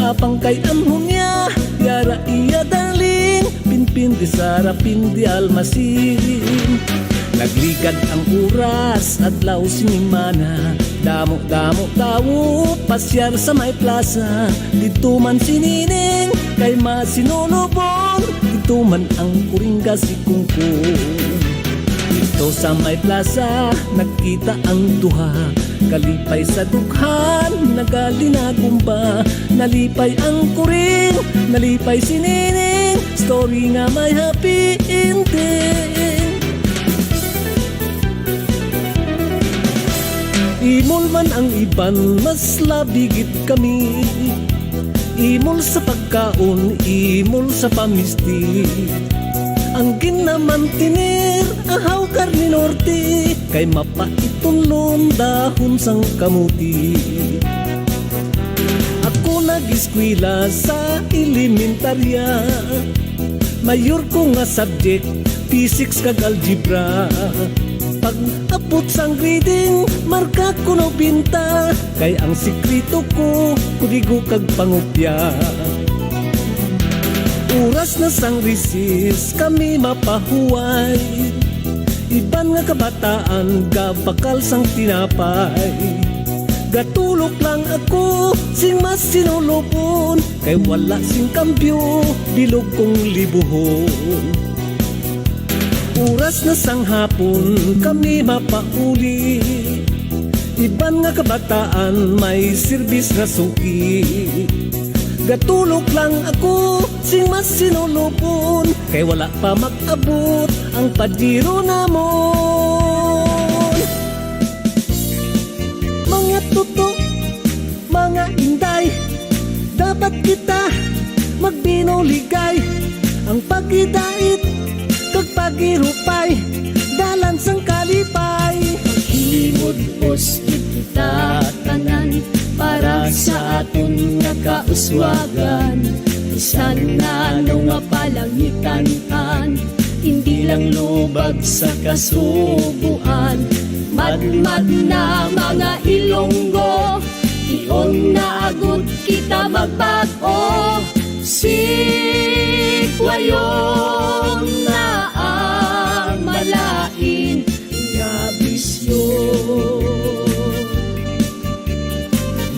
apang kay amhon niya, yara iya darling, pinpin di sarapin di almasirin. Nagligad ang oras, adlaw sinimana, damo-damo tawo, pasyar sa may plaza. Dito man sinining, kay masinulubong, dito man ang kuringga si Kungkong. Dito sa may plaza, nagkita ang duha, kalipay sa dughan, nagalinagumba. Nalipay ang kuring, nalipay sinining, story nga may happy ending. Imol man ang iban, mas labigit kami. Imol sa pagkaon, imol sa pamisti. Ang ginaman tinir, ahaw karni norte, kay mapaitunlon dahon sang kamuti. Ako nag-eskwela sa elementarya, mayor ko nga subject, physics kag algebra. Pag abot sang grading, marka ko no binta, kay ang sikrito ko, kudigo kag pangupya. Oras na sang recess, kami mapahuway, iban nga kabataan, gabakal sang tinapay. Gatulok lang ako, sing mas sinulupon, kay wala sing kambyo, bilog kong libuhon. Oras na sang hapon, kami mapauli, iban nga kabataan, may serbis na suki. Gatulog lang ako, sing mas sinulupon, kay wala pa mag-abot ang padiro namon. Mga tuto, mga inday, dapat kita magbinuligay. Ang pagidait kag pagirupay, dalan sang kalipay. Himod-os kita tanan, para sa aton nga kauswagan. Bisan nga no nga palangitan, hindi lang lubag sa kasubuan. Madmad na mga Ilonggo, iyon na agud kita magbago. Sikwayon na ang malain nga bisyo.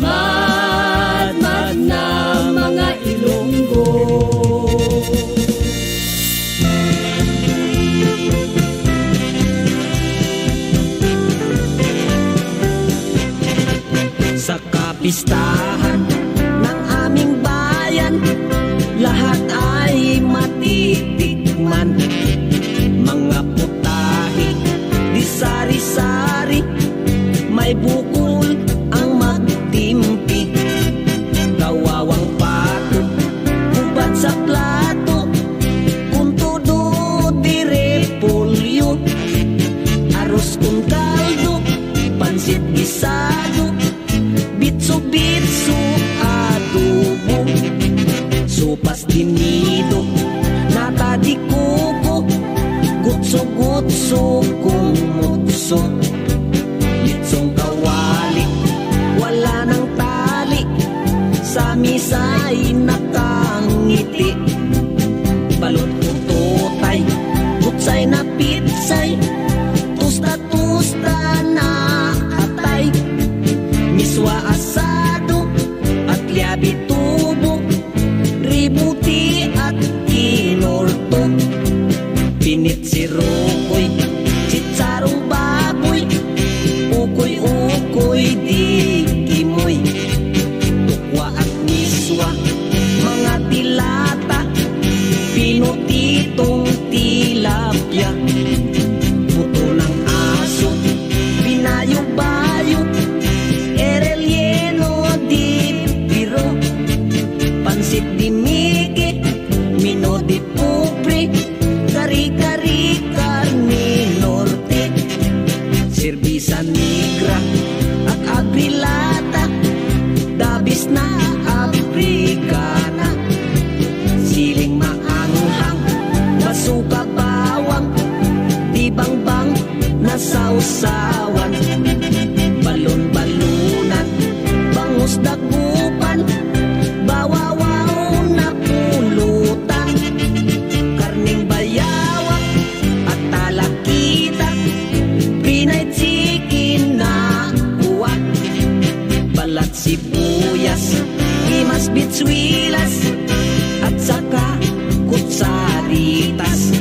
Madmad na mga Ilonggo. Sa kapistahan ng aming bayan, lahat ay matitikman. Mga putahe, di sari-sari, may bukol ang magtimpi. Kawawang pato, ubat sa plato, kung todo di repolyo. Aros kung kaldo, pansit gisado, bitso-bitso adobo. Sopas tinido, nata di kuko, gutso-gutso kumutso. Litsong kawali, wala nang tali, sa misay nakangiti. Balot kong tutay, kutsay na pitsay, tusta-tusta na atay. Miswa asado at liabi tubo, ributi at kinorto. Pinit si Rokoy, chitsarong baboy, ukoy-ukoy di kimoy. Tukwa at miswa, mga tilata, bitswilas at saka kutsaritas.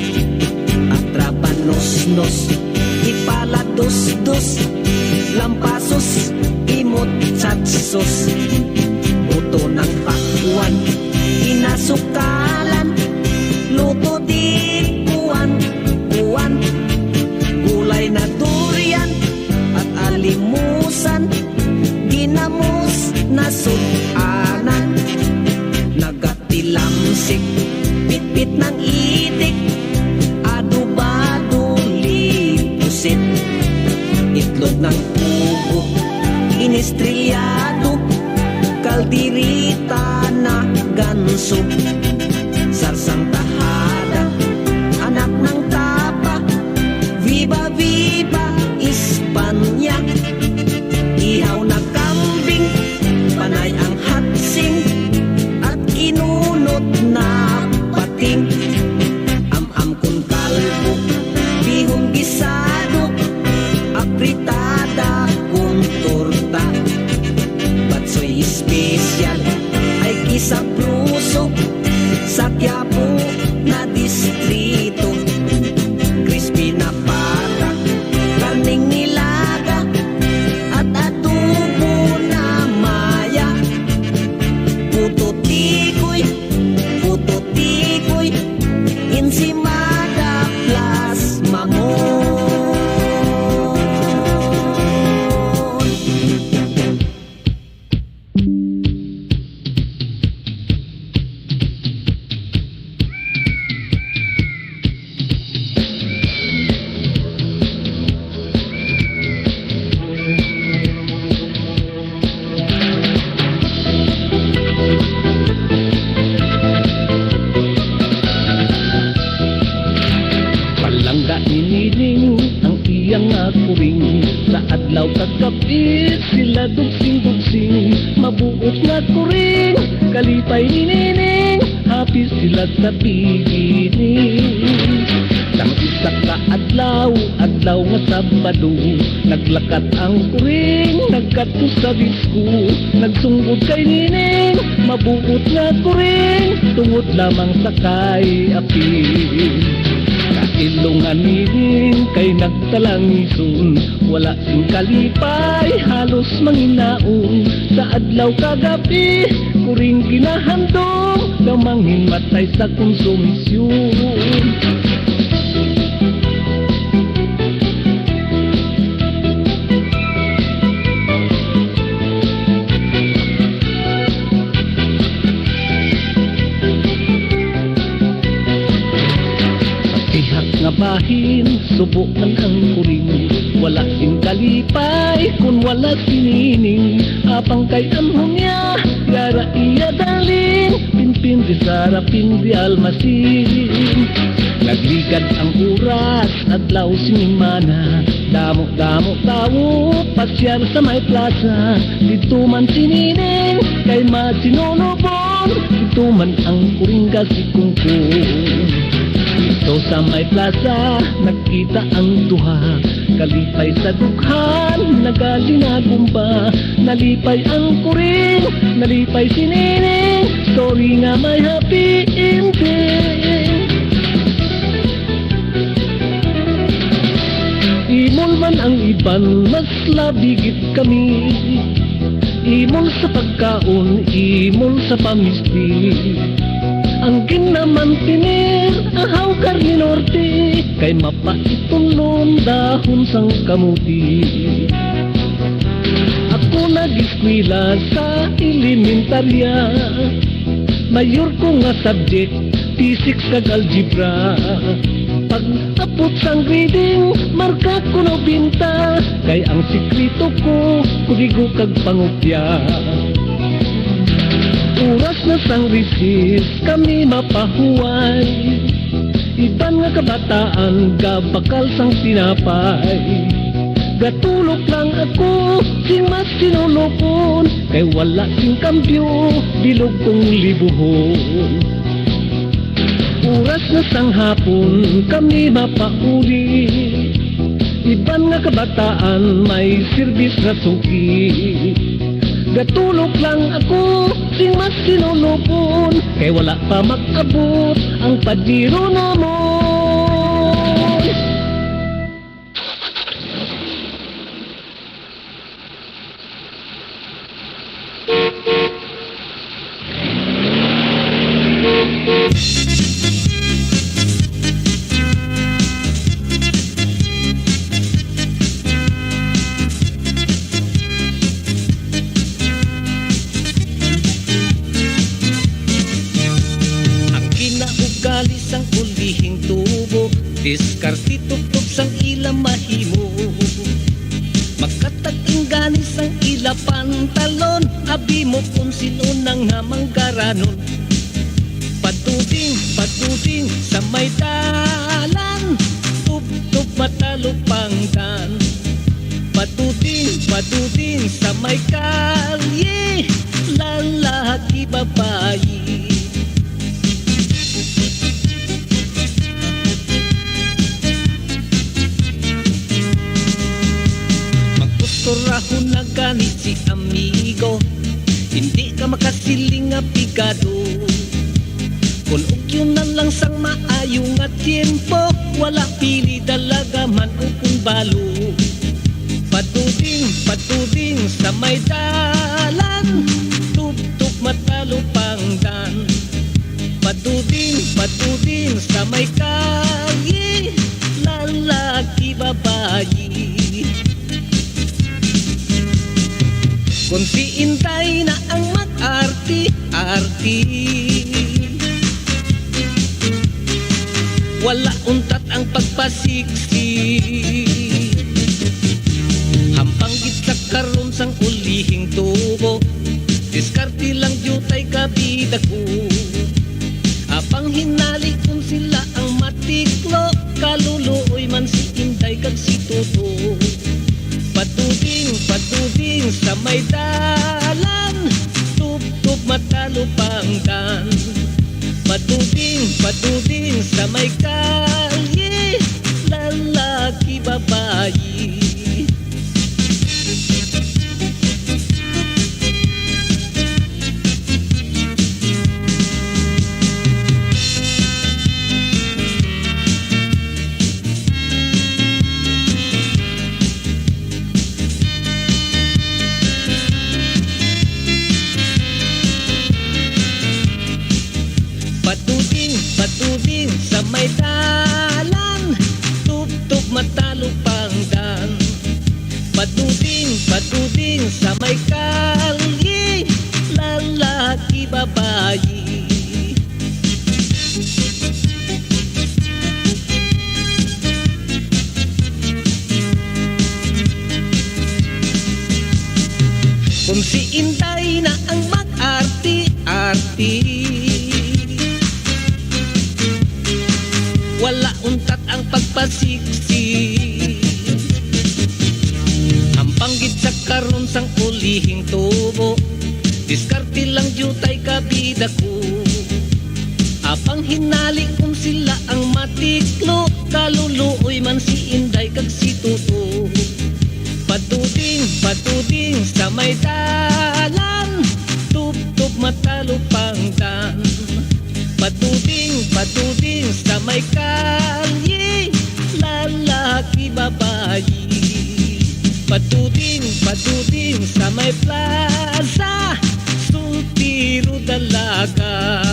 At rabanos-nos, ipalados-dos, lampasos, imot tsatsos. Buto ng pakwan, inasukalan, luto di kuwan. Gulay na durian at alimusan, ginamos na sudanan. Nagatilamsik, pitpit ng itik, adubado lipusit. Itlog ng ubo, inistrilyado, kaldirita na ganso. Sarsang tahada, anak ng tapa, viva viva Espanya. Ihaw na kambing, panay ang hatsing, at inunot na pating. Am-am kun kalbo, bihong gisado, apritada kun torta. Batsoy espesyal ay kisapruso sa Quiapo na distrito. Crispy na pata, karning nilaga, at adobo na maya. Puto tikoy, ensimada plus mamon. Palangga ninining ang iyang akuring, sa adlaw kagabi sila dugsing-dugsing. Mabuot nga kuring, kalipay ninining, happy sila sa pigining. Sang isa ka adlaw nga Sabado, naglakat ang kuring, nagkato sa disco. Nagsunggod kay nining, mabuot nga kuring, tungod lamang sakay apil. Kailungan nining kay nagtalangison, wala sing kalipay, halos manginaon. Sa adlaw kagabi, kuring ginahandong, damangin matay sa konsumisyon. Nga bahin, subukan ang kuring, wala sing kalipay kung wala sinining. Apang kay anhong niya, yara iya daling, pinpin di sarapin di almasin. Nagligad ang oras, adlaw sinimana, damo-damo tao, pasyar sa may plaza. Dito man sinining, kay masinonobon, dito man ang kuring gasikungkong. Dito sa may plaza, nagkita ang duha, kalipay sa dughan, nagalinagumba. Nalipay ang kuring, nalipay si nining, story nga may happy ending. Imol man ang iban, mas labigit kami. Imol sa pagkaon, imol sa pamisti. Ang ginaman tinir, ahaw karni norte, kay mapaitulon dahon sang kamuti. Ako nag-eskwela sa elementarya, mayor ko nga subject, physics kag algebra. Pag apot sang grading, marka ko na binta, kay ang sikrito ko, kudigo kag pangupya. Oras na sang recess, kami mapahuway, iban nga kabataan, gabakal sang tinapay. Gatulog lang ako, sing mas sinulupon, kay wala sing kambyo, bilog kong libuhon. Oras na sang hapon, kami mapauli, iban nga kabataan, may serbis na suki. Gatulog lang ako, sing mas sinulupon, kay wala pa mag-abot ang padiro namon. Ang kinaugali sang ulihing tubo, diskarte tuptop sang ila mahimo. Magkataging ganis ang ila pantalon, abi mo kung sino nang hamanggaranon. Patuding sa may dalan, tuptop matalupangdan. Patuding sa may kalye, lalaki babayi. Magkuturahon na ganit si amigo, hindi ka makasiling nga pigado. Kung ugyon na lang sang maayo nga tiempo, wala pili dalaga man o kung balo. Patuding sa may dalan, tuptop matalupangdan. Patuding sa may kalye, lalaki babayi. Kung si Inday na ang mag-arti-arti, wala untat ang pagpasiksi. Hampang gitsak karon sang ulihing tubo, diskarte lang jutay kabida ko. Apang hinali kung sila ang matiklo, kaluluoy man si Inday kag si Toto. Patuding sa may dalan, tuptop matalupangdan. Patuding sa may kalye, lalaki babayi. Patuding sa may dalan, tuptop matalupangdan. Patuding sa may kalye, lalaki babayi. Kung si Inday na ang mag-arti-arti, wala untat ang pagpasiksi. Hampang gitsak karon sang ulihing tubo, diskarte lang jutay kabida ko. Apang hinali kung sila ang matiklo, kaluluoy man si Inday kag si Toto. Patuding sa may dalan, tuptop matalupangdan. Patuding sa may kalye, lalaki babayi. Patuding sa may plaza, sultiro dalaga.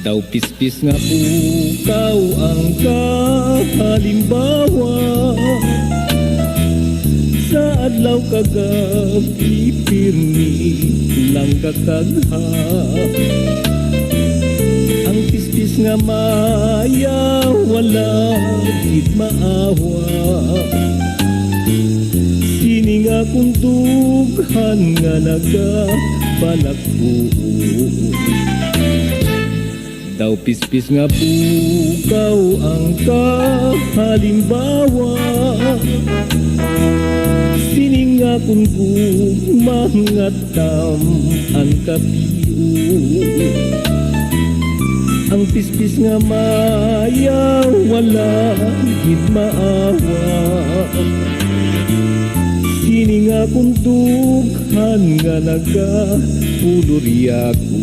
Daw pispis nga pukaw ang kahalimbawa, sa adlaw kagabi pirmi lang kakagha. Ang pispis nga maya wala gid maawa, sini nga kung dughan nga nagabalakko. Daw pispis nga pukaw ang kahalimbawa, halimbawa, siningakon ko mga ang kapiyo. Ang pispis nga maya wala gid maawa, siningakon dughan nga nagapulurya ko.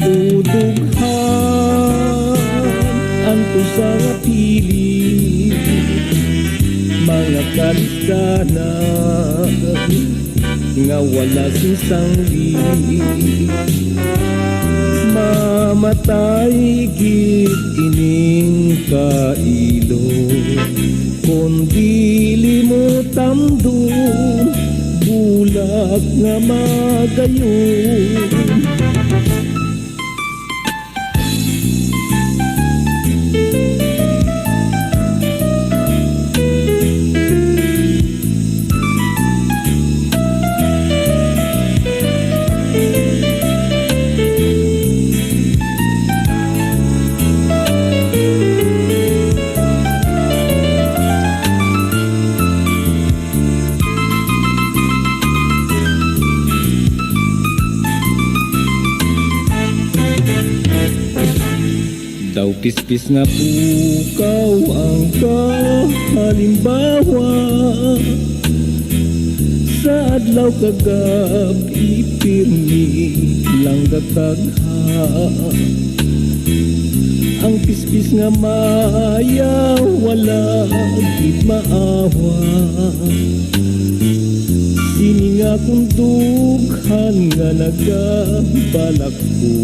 Udughan anto sa nga pili, mga kalistanan nga wala sinsangli, mamatay gid ining kailo, kung dili mo tamdon bulag nga magayon. Daw pispis nga pukaw ang kahalimbawa, sa adlaw kagabi pirmi lang gatagha. Ang pispis nga maya wala gid maawa, sininga kung dughan nga nagabalak ko.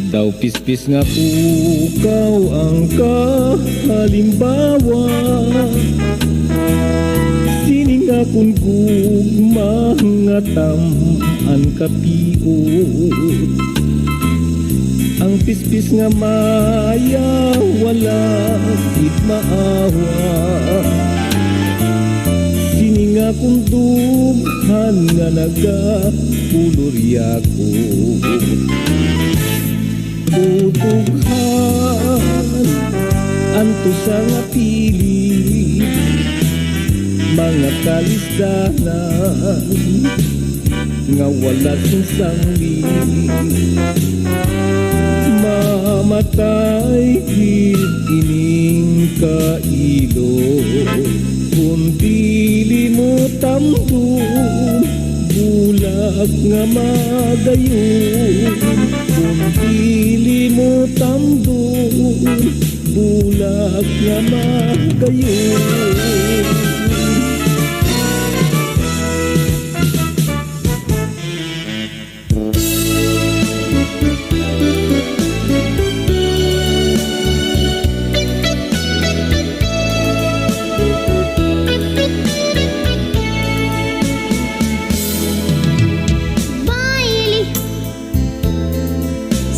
Daw pispis nga pukaw ang kahalimbawa, sininga kung gugma nga ang kapiot. Ang pispis nga maya wala gid maawa, sininga kung dughan nga nagapulurya ko. Udughan anto sa nga pili, mga kalistanan nga wala sinsangli, mamatay gid ining kailo, kung dili mo tamdon bulag nga magayon. Kung dili mo tamdon bulag nga magayon.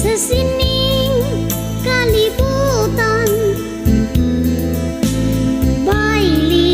Sa sining kalibutan, baili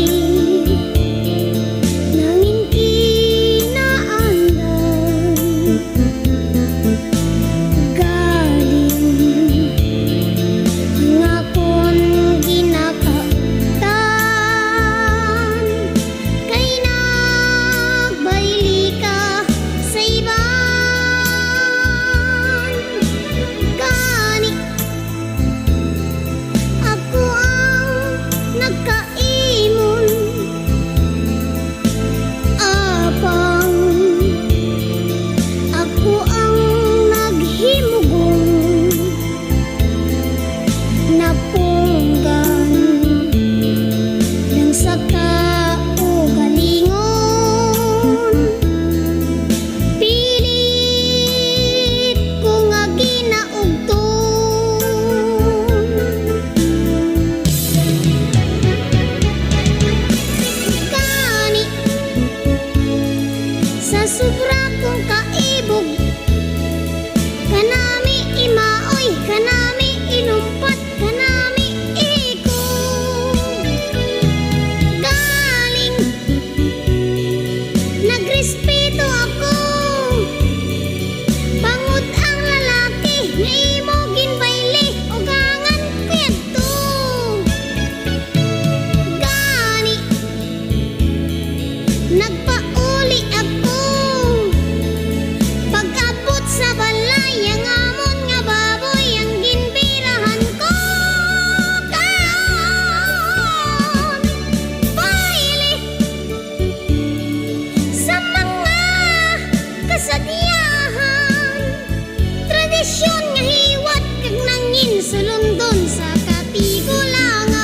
sulundon sa katigulangan.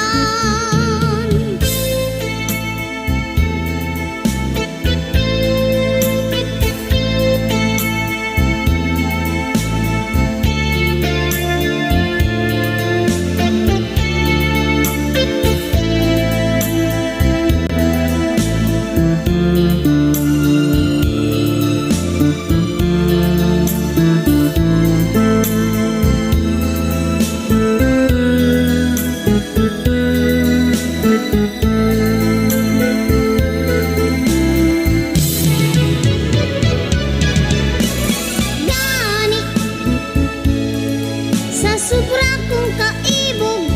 Gani sa sobra kong kaibog,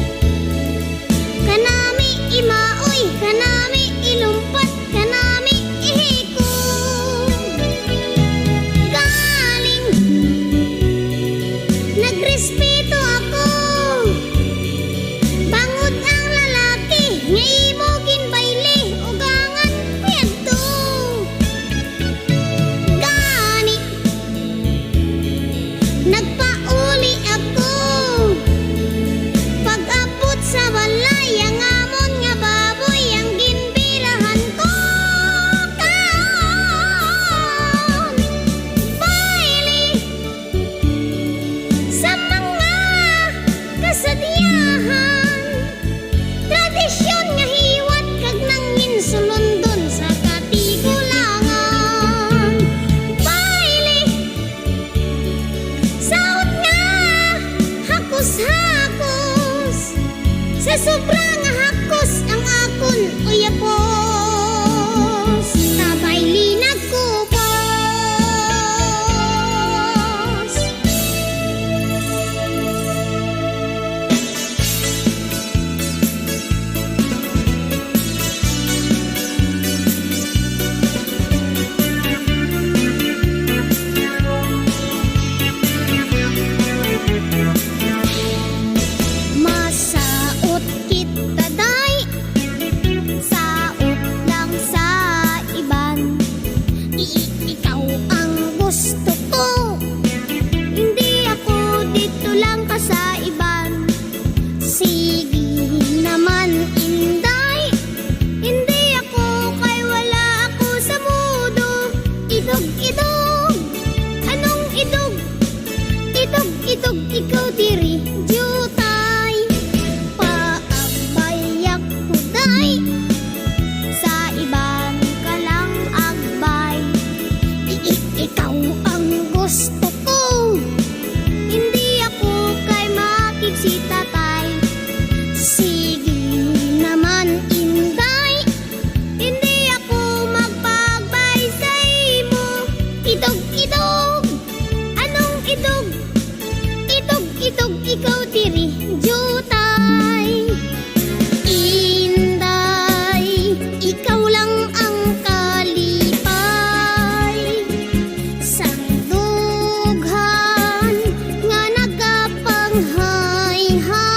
kanami imaoy, kanami ilumpat, kanami ihikog. Galing nagrespeto ako, bangod ang lalaki nga imo ginbayle ugangan piyadto. Gani nagpauli ako, pag-abot sa balay ang amon nga baboy ang ginbirahan ko. Kaon baili sa mga kasadyahan, tradisyon nga hiwat kag nangin sulundon sa katigulangan. Baili saot nga hakos-hakos, sa sobra nga hakos ang akon uyapos, sa baili nagkupos. Masaot kita day, saot lang sa iban. Ikaw ang gusto ko, hindi ako dito lang ka sa iban. Sige naman inday, hindi ako kay wala ako sa mudo. Idog-idog, anong idog? Idog-idog, ikaw diri jutay. Paagbayak ko day, sa iban ka lang agbay. Ikaw ang gusto ko, hindi ako kay makikisitatay. Sige naman inday, hindi ako magpagbay sa imo. Idog-idog, anong idog? Idog-idog, ikaw diri jutay. Inday, ikaw lang ang kalipay, sang dughan nga nagapanghay-hay.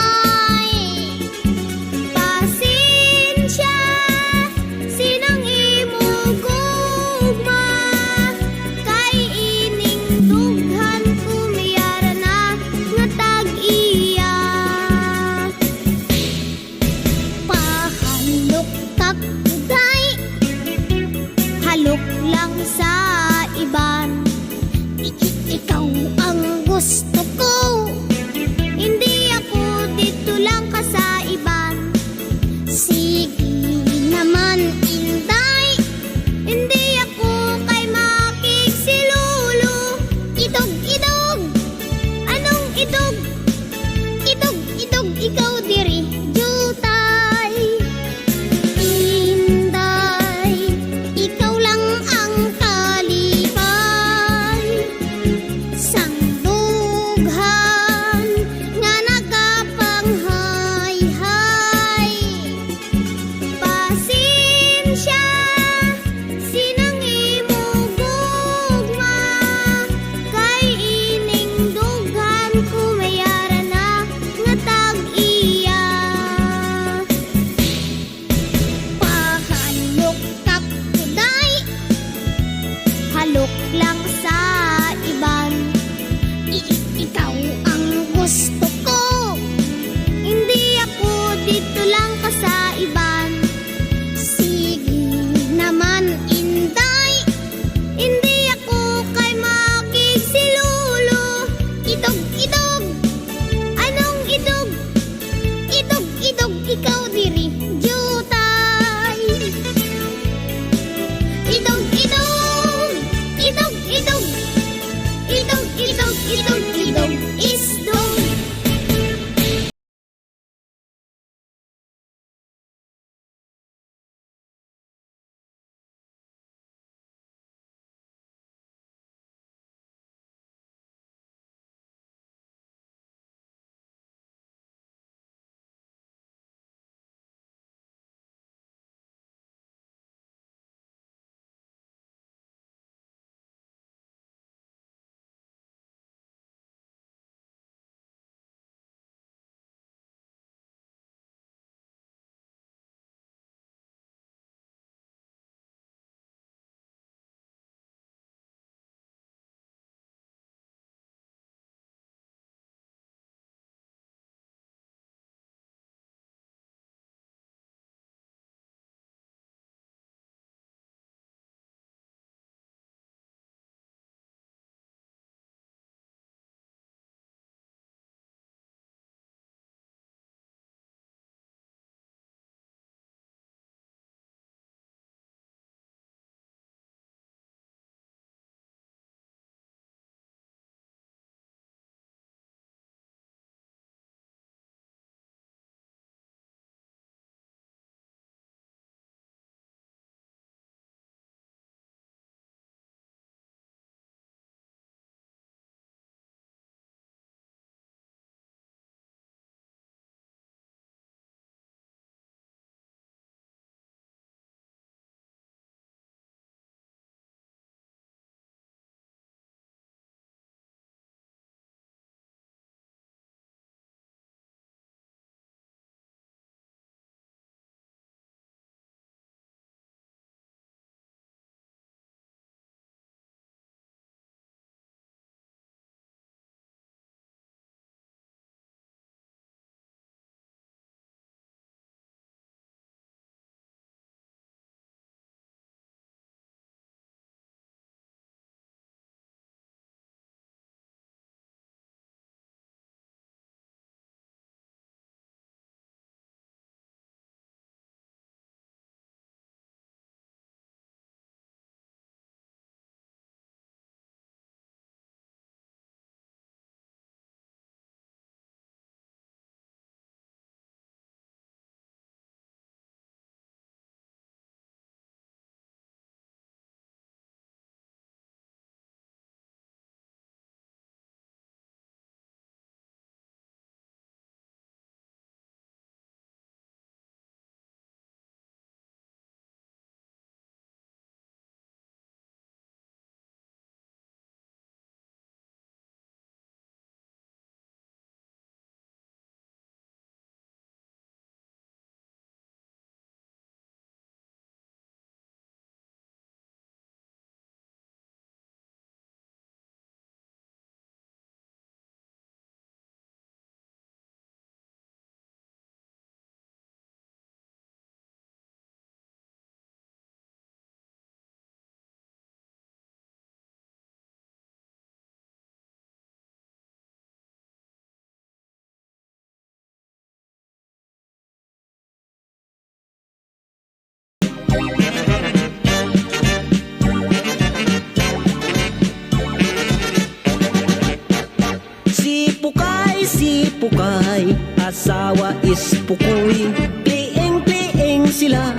pukay, asawa is pukoy. Kliing-kliing sila,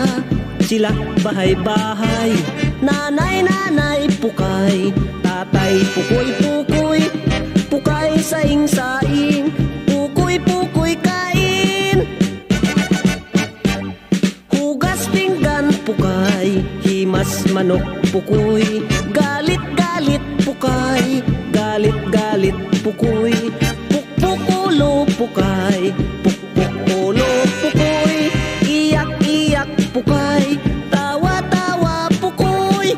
sila bahay-bahay. Nanay pukay, tatay pukoy-pukoy. Pukay saing-saing, pukoy-pukoy kain. Hugas pinggan pukay, himas manok pukoy. Galit-galit pukay, galit-galit pukoy. Pukpukulo pukay, pukpukulo pukoy. Iyak-iyak pukay, tawa-tawa pukoy.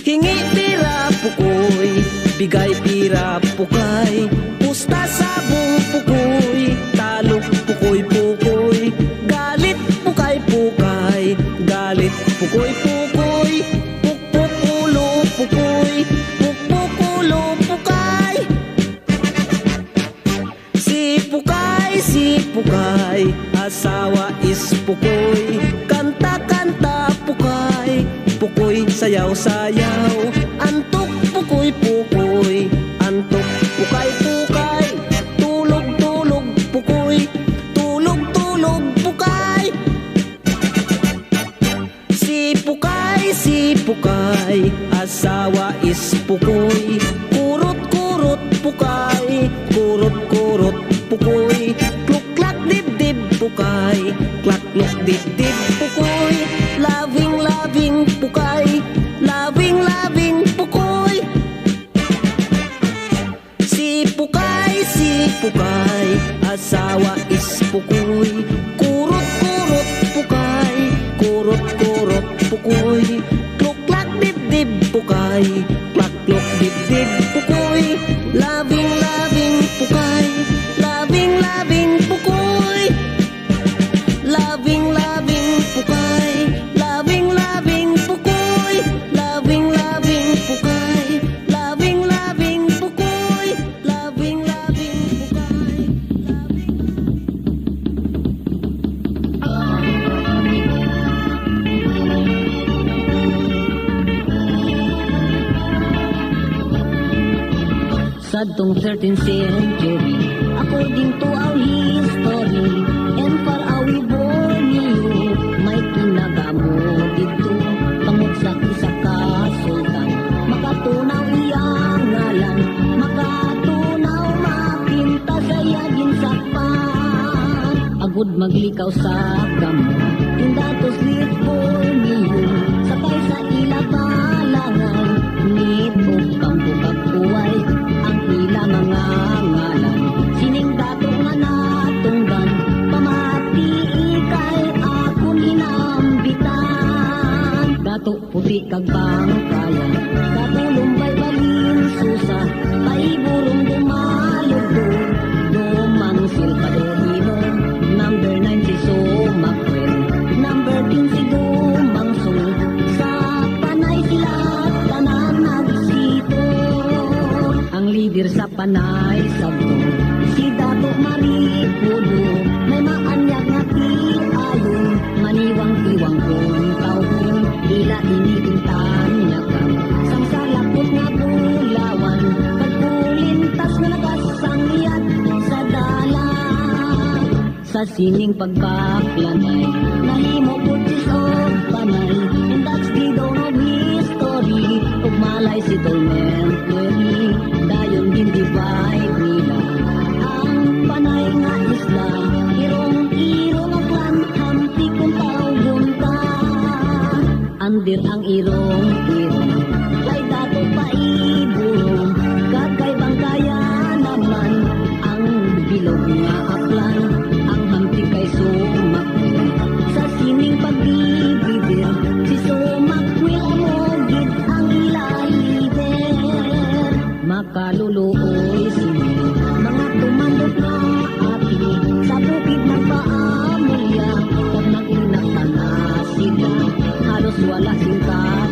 Hingi pira pukoy, bigay pira pukay. Pusta sabong pukoy, talok pukoy-pukoy. Galit pukay-pukay, galit pukoy-pukoy. Pukpukulo pukoy, pukpukulo pukay. Si pukay, asawa is pukoy. Kanta-kanta pukay, pukoy sayaw-sayaw. Antok pukoy-pukoy, antok pukay-pukay. Tulog-tulog pukoy, tulog-tulog pukay. Si pukay, asawa is pukoy. Kurot-kurot pukay, kurot-kurot pukoy. Kluk-klak dib-dib pukay, klak-kluk dib-dib pukoy. Loving-loving pukay, loving-loving pukoy. Si pukay, asawa is pukoy. Kurot-kurot pukay, kurot-kurot pukoy. Kluk-klak dib-dib pukay, klak-kluk dib-dib pukoy. Loving-loving pukay, loving-loving pukoy. Loving-loving pukay, loving-loving pukoy. Loving-loving pukay, loving-loving pukoy. Loving-loving pukay, Sadtong 13th century, according to our history, and for our born you, may kinagamo dito, tungod sa isa ka sultan. Makatunaw iyang ngalan, makatunaw makinta sa yagin sakpan. Agud maglikaw sa kamo, indatos lit born you, sakay sa ilabalangan, nit o kambukag uway. Ang ila mga ngalan, sining dato nga natunggan, pamati ikay akong hinambitan. Dato puti kag bangkayan, dato lumbay balin susa, paiburong dumalugdo, dumangsil padorino. Number 9 si Sumakwel, number 10 si Dumangsong, sa panay sila tanan nagsito. Ang leader sa panay sabdo, si Dato Maripudo, may maanyag nga ti ayon, maniwang-iwang kong tawon, ila initintan niya kam, sang salapot nga bulawan, pagkulintas nga nagasangyat sa dala. Sa sining pagpaklanay, nahimo po o panay, and that's the dawn of history, ug malay si Tolmentary, dayon din divide nila ang panay nga isla. Irong-irong ang klan, hampi kong tawgon ka. Andir ang irong-irong, lay dato pa iburong, kakaibang kaya naman ang bilog nga aklan. Ang hampi kay Sumakwel, sa sining pagbibidir, si Sumakwel amogid ang ilalider. Makaluluoy sila, mga tumandot na ati, sa bukid nagpaamulya, pag nag-inak na sila, halos wala singkat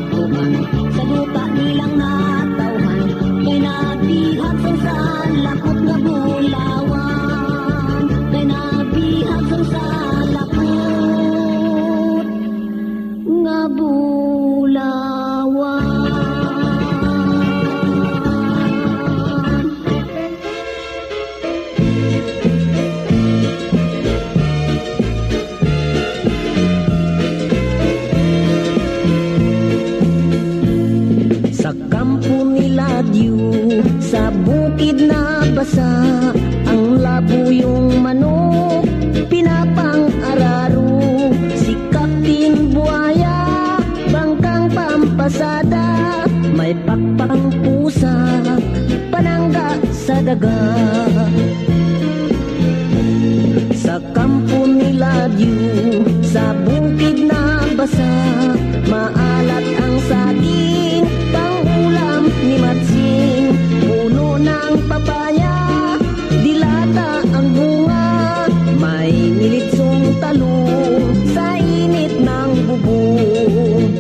ang labo yung manok, pinapang-araro. Si Captain Buhaya, bangkang pampasada, may pakpang pusa, panangga sa daga. Sa kampo nila Diyo, sa bukid na basa, maalat ang saging, pang-ulam ni Matsing. Puno ng papaya, dilata ang bunga, may nilitsong talong sa init ng bubong.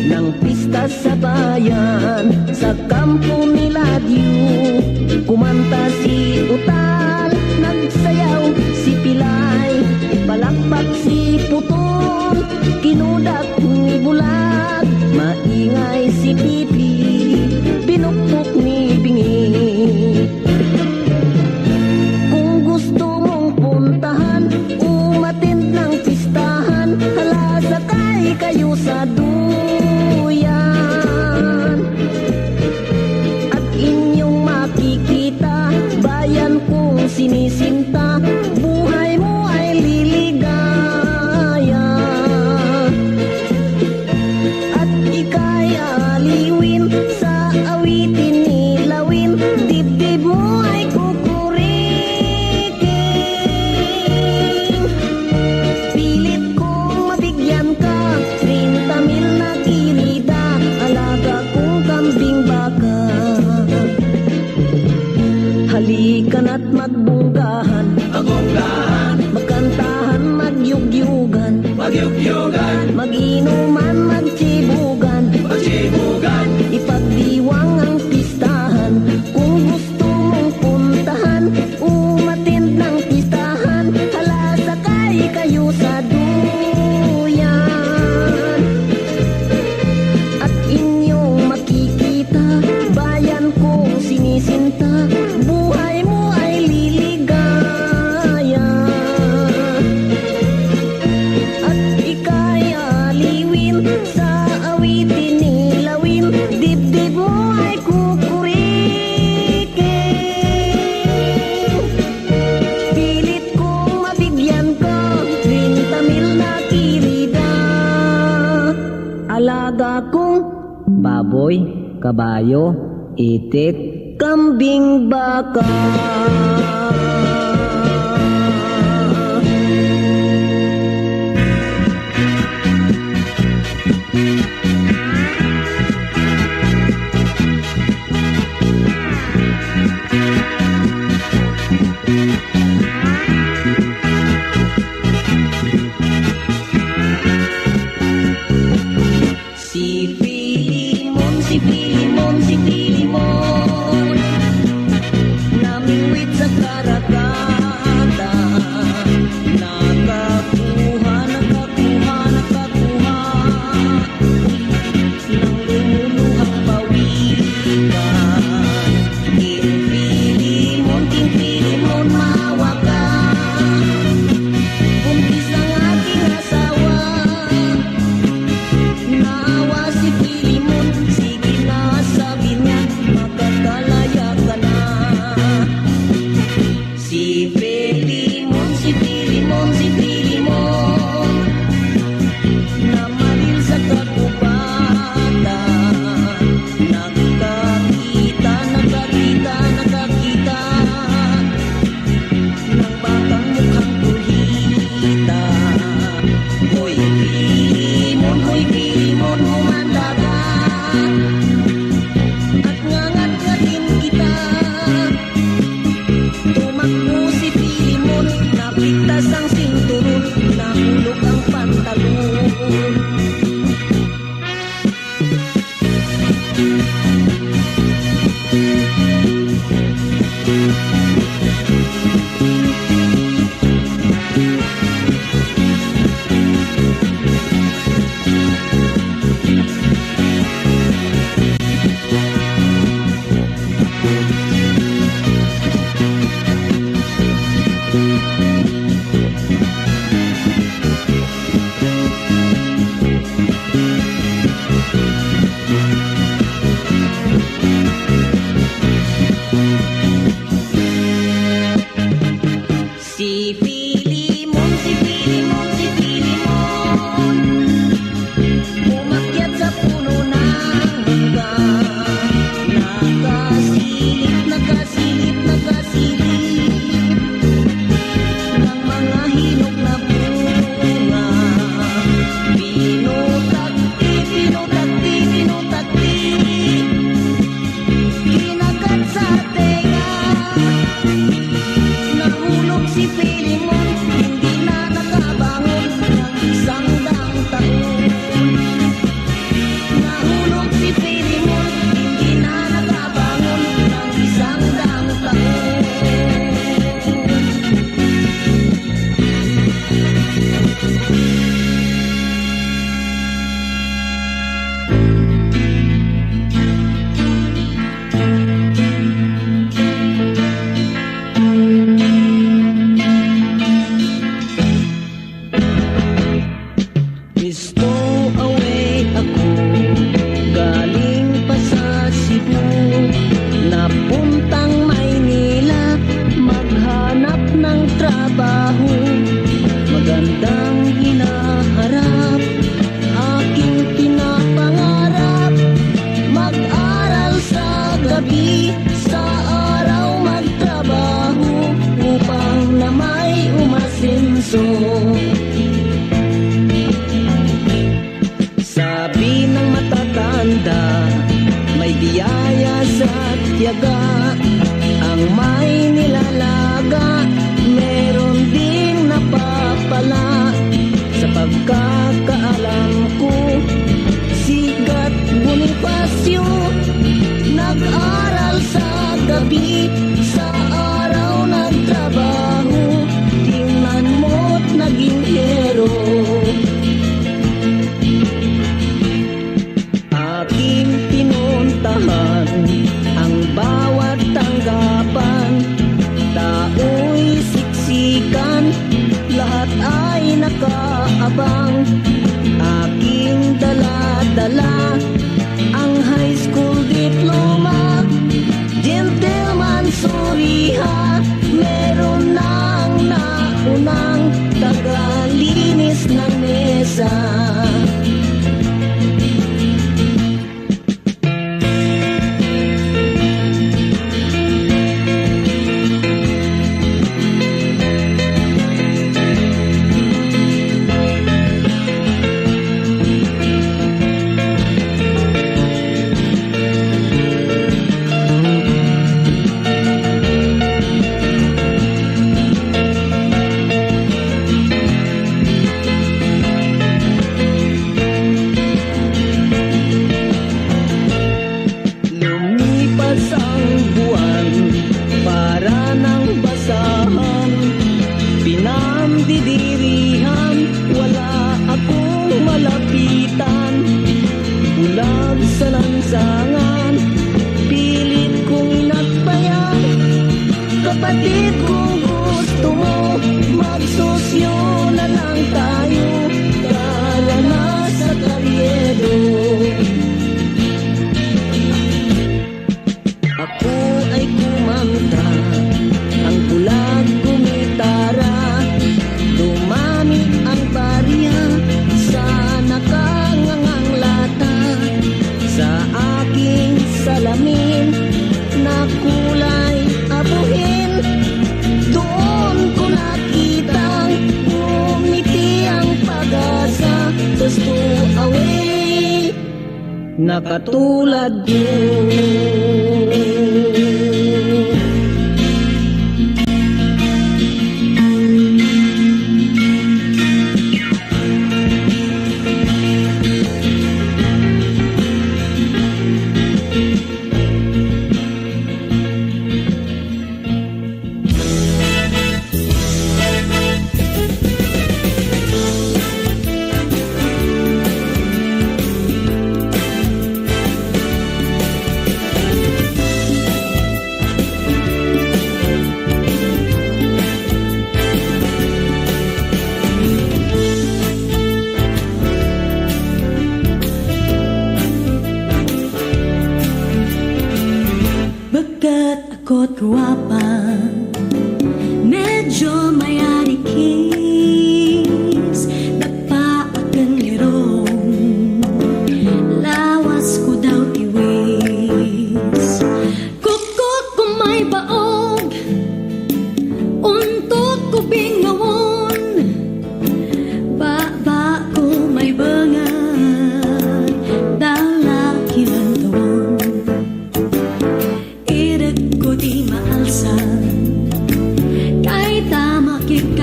Nang pista sa bayan, sa kampo nila Diyo, kumanta si Utal, nagsayaw si Pilay, palakpak si Putol, kinudak ni Bulag, maingay si Pipi, pinukpok ni Bingi. Kung gusto mong puntahan, umattend ng pistahan, hala sakay kayo sa duyan. At inyong makikita, bayan kong sinisinta, buhay mo ay liligaya. At ika'y aliwin, sa awitin nilawin, dibdib mo ay kukuriking. Pilit kong mabigyan ka, 30,000 na kirida, alaga kong kambing baka. Halikan at magbunggahan, magkantahan, magyugyugan, mag-inuman, magtsibugan, ipagdiwang ang pistahan. Kung gusto mong puntahan, umattend ng pistahan, hala sakay kayo sa duyan. At inyong makikita, bayan kong sinisinta, buhay mo ay liligaya. At ika'y aliwin, sa awitin nilawin, dibdib mo ay kukuriking. Pilit kong mabigyan ka, 30,000 na kirida, alaga kong baboy, kabayo, itik, kambing baka. Si Filimon, si Filimon, si Filimon, namingwit sa karagata, nakakuha, nakakuha, nakakuha ng lumuluhang pawikan. King Filimon, maawa ka, buntis ang aking asawa. Naawa si Filimon, sige na, sabi niya, makakalaya ka na. Si Filimon, si Filimon, si Filimon, namaril sa kagubatan, nakakita, nakakita, nakakita ng batang mukhang kuhita. Hoy Filimon, hoy Filimon, humanda ka, at ngangat-ngatin kita. Tumakbo si Filimon, napigtas ang sinturon, nahulog ang pantalon. naging hero. Aking pinuntahan ang bawat tanggapan, tao'y siksikan, lahat ay nakaabang. Aking dala-dala ang high school diploma, gentleman suriha, meron ng naunang tagalinis ng mesa. Lumipas ang buwan para ng basahan, pinamdidirihan, wala akong malapitan. Bulag sa lansangan, pilit kong inakbayan. Kapatid, kung gusto mo, magsosyo na lang tayo, para na sa karyedo. Ako ay kumanta, ang bulag gumitara, dumami ang barya sa nakangangang lata. Sa aking salamin na kulay abuhin, doon ko nakitang ngumiti ang pag-asa. Gusto away na katulad mo. Bagat ako't guwapa, medyo mayarikis, dapa akan lirong, lawas ko daw tiwis. Kukuk ko may baog, untot ko bingawon, baba ko may bangan, dalaki lang tawon. Irek ko di maalsan, kahit tama kit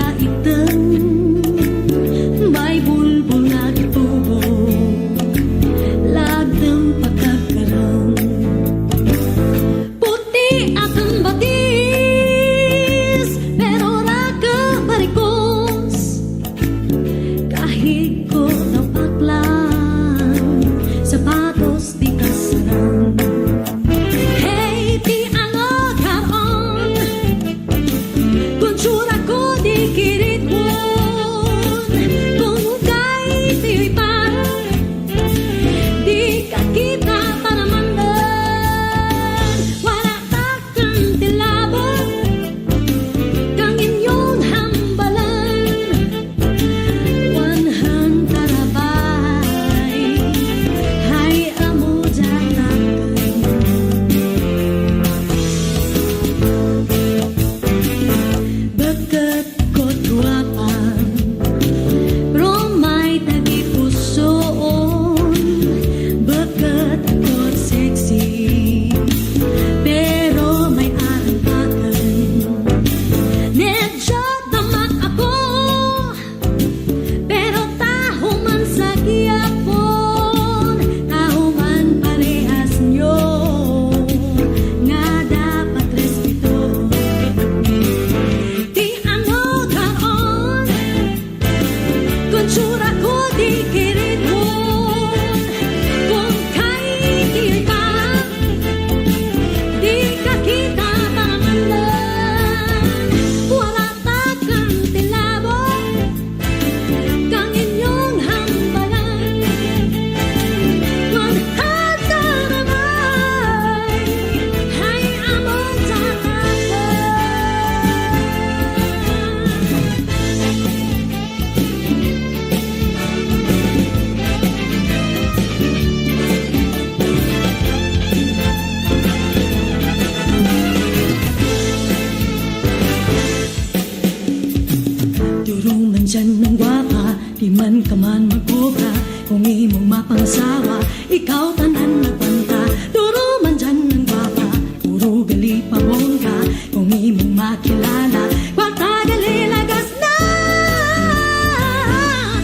man ka man magkobra, kung imong mapangasawa, ikaw tanan nagbanta. Duro man dyan ng gwapa, puro gali pa bongga, kung imong makilala, kwata gali lagas na.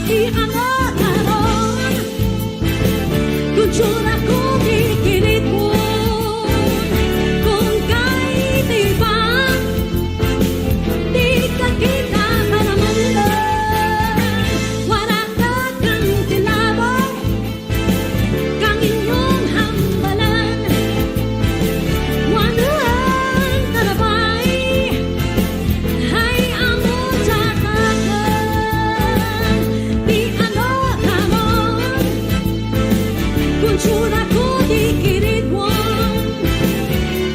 Ihangat na ron, kung tsura ko kikirit mo, kung kahit iba, di ka kita ka naman na. Wala ka kang tilabong, kang inyong hambalan. Wanuan ka na ba'y, ay amo tatakan. Di ano ka mo, kung tsura ko di kirit mo.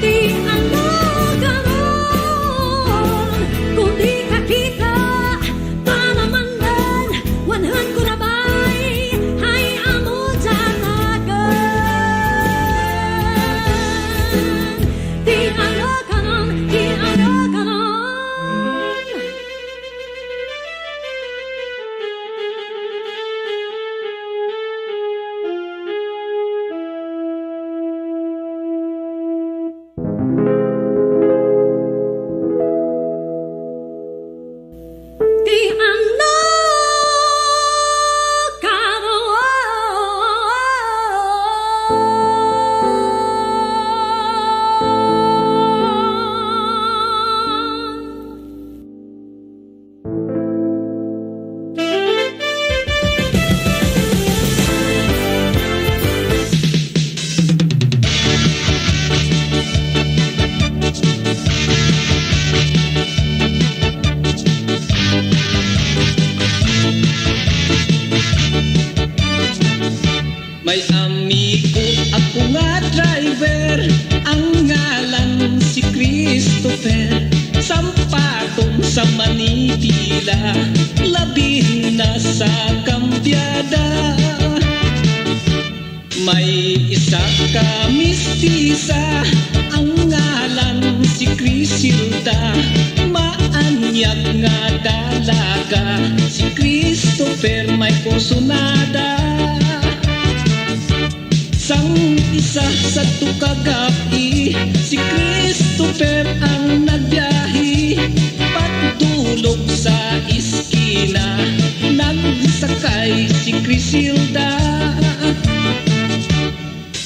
Di ano ka ron, kung di ka kita, panamanan, wanhan ko na ba'y, ay amo tatagan. Di ano ka ron, di ano ka ron. Di ano ka ron. May amigo ako nga driver, ang ngalan si Christopher. Sampatong sa Manila, labi na sa kambyada. May isa ka mistisa, ang ngalan si Crisilda. Maanyag nga dalaga, si Christopher may kursunada. Sang isa sa tukagapi, si Christopher ang nagbiyahe. Pagdulog sa iskina, nagsakay si Crisilda.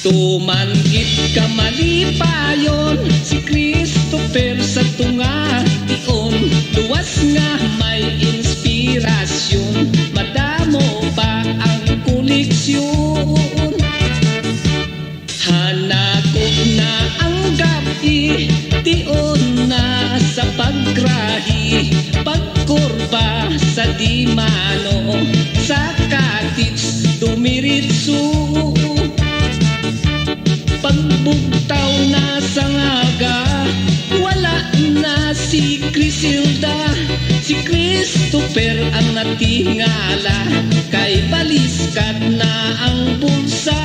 Tumanggit ka malipayon, si Christopher sa tunga iyon. Luwas nga may inspirasyon, madamo pa ang koleksyon. Hanakot na ang gabi, tiyon na sa paggrahi. Pagkurba sa Dimano, sa Katits dumiritso. Pagbugtaw na sa ngaga, wala na si Crisilda. Si Christopher ang natingala, kay baliskat na ang bulsa.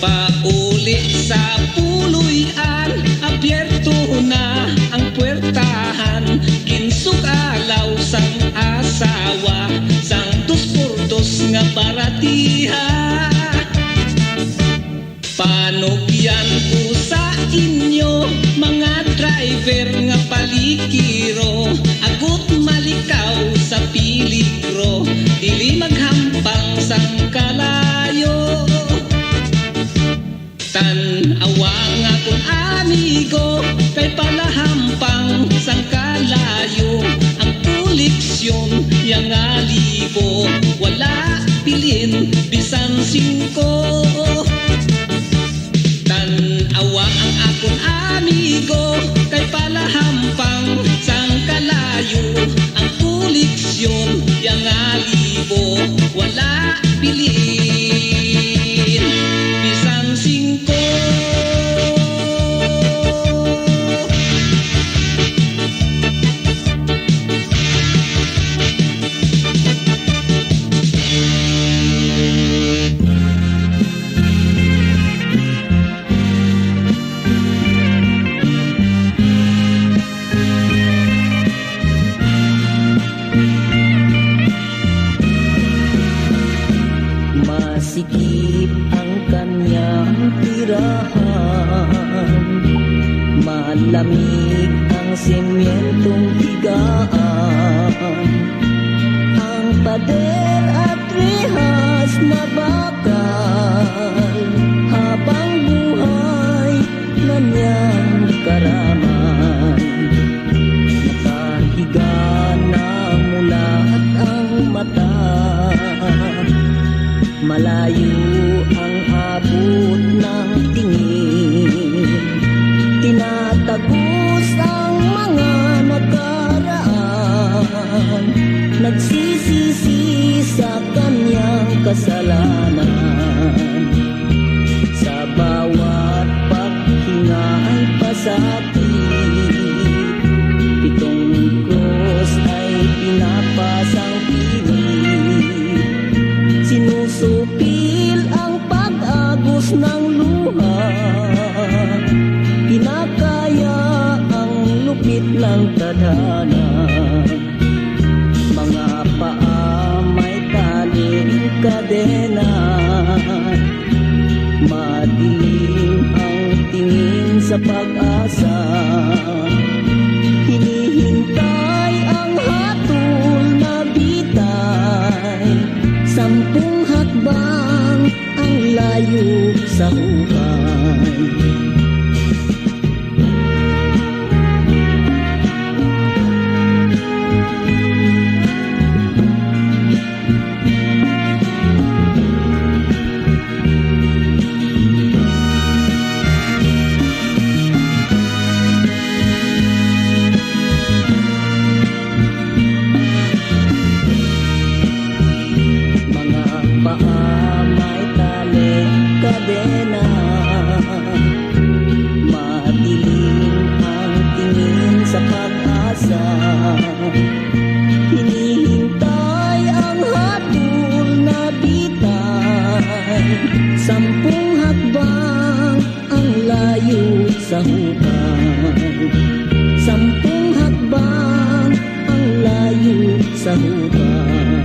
Pagpauli sa puluyan, abierto na ang puwertahan. Ginsukalaw sang asawa, sang dos-por-dos nga baratiha. Panugyan ko sa inyo, mga driver nga palikiro. Agot malikaw sa piligro, dili maghampang sang kalayo. Tan-awa nga kung amigo, kay palahampang sang kalayo. Ang koleksyon yang alibo, wala pilin bisan 5. Tan-awa ang akong amigo, kay palahampang sang kalayo. Ang koleksyon yang alibo, wala pilin bisan 5. Malamig ang sementong higaan, ang pader at rehas na bakal, habang buhay na niyang karaman. Nakahiga na mulat ang mata, malayo ang abot ng tingin, tinatagos ang mga nakaraan, nagsisisi sa kanyang kasalanan. Sa bawat paghinga ay pasakit, pitong cross ay pinapasang pilit, sinusupil ang pag-agos ng luha, pinakaya ang lupit ng tadhana. Mga paa may taling kadena, madilim ang tingin sa pag-asa, hinihintay ang hatol na bitay, 10 hakbang ang layo sa hukay. Kadena, madilim ang tingin sa pag-asa, hinihintay ang hatol na bitay, 10 hakbang ang layo sa hukay, 10 hakbang ang layo sa hukay,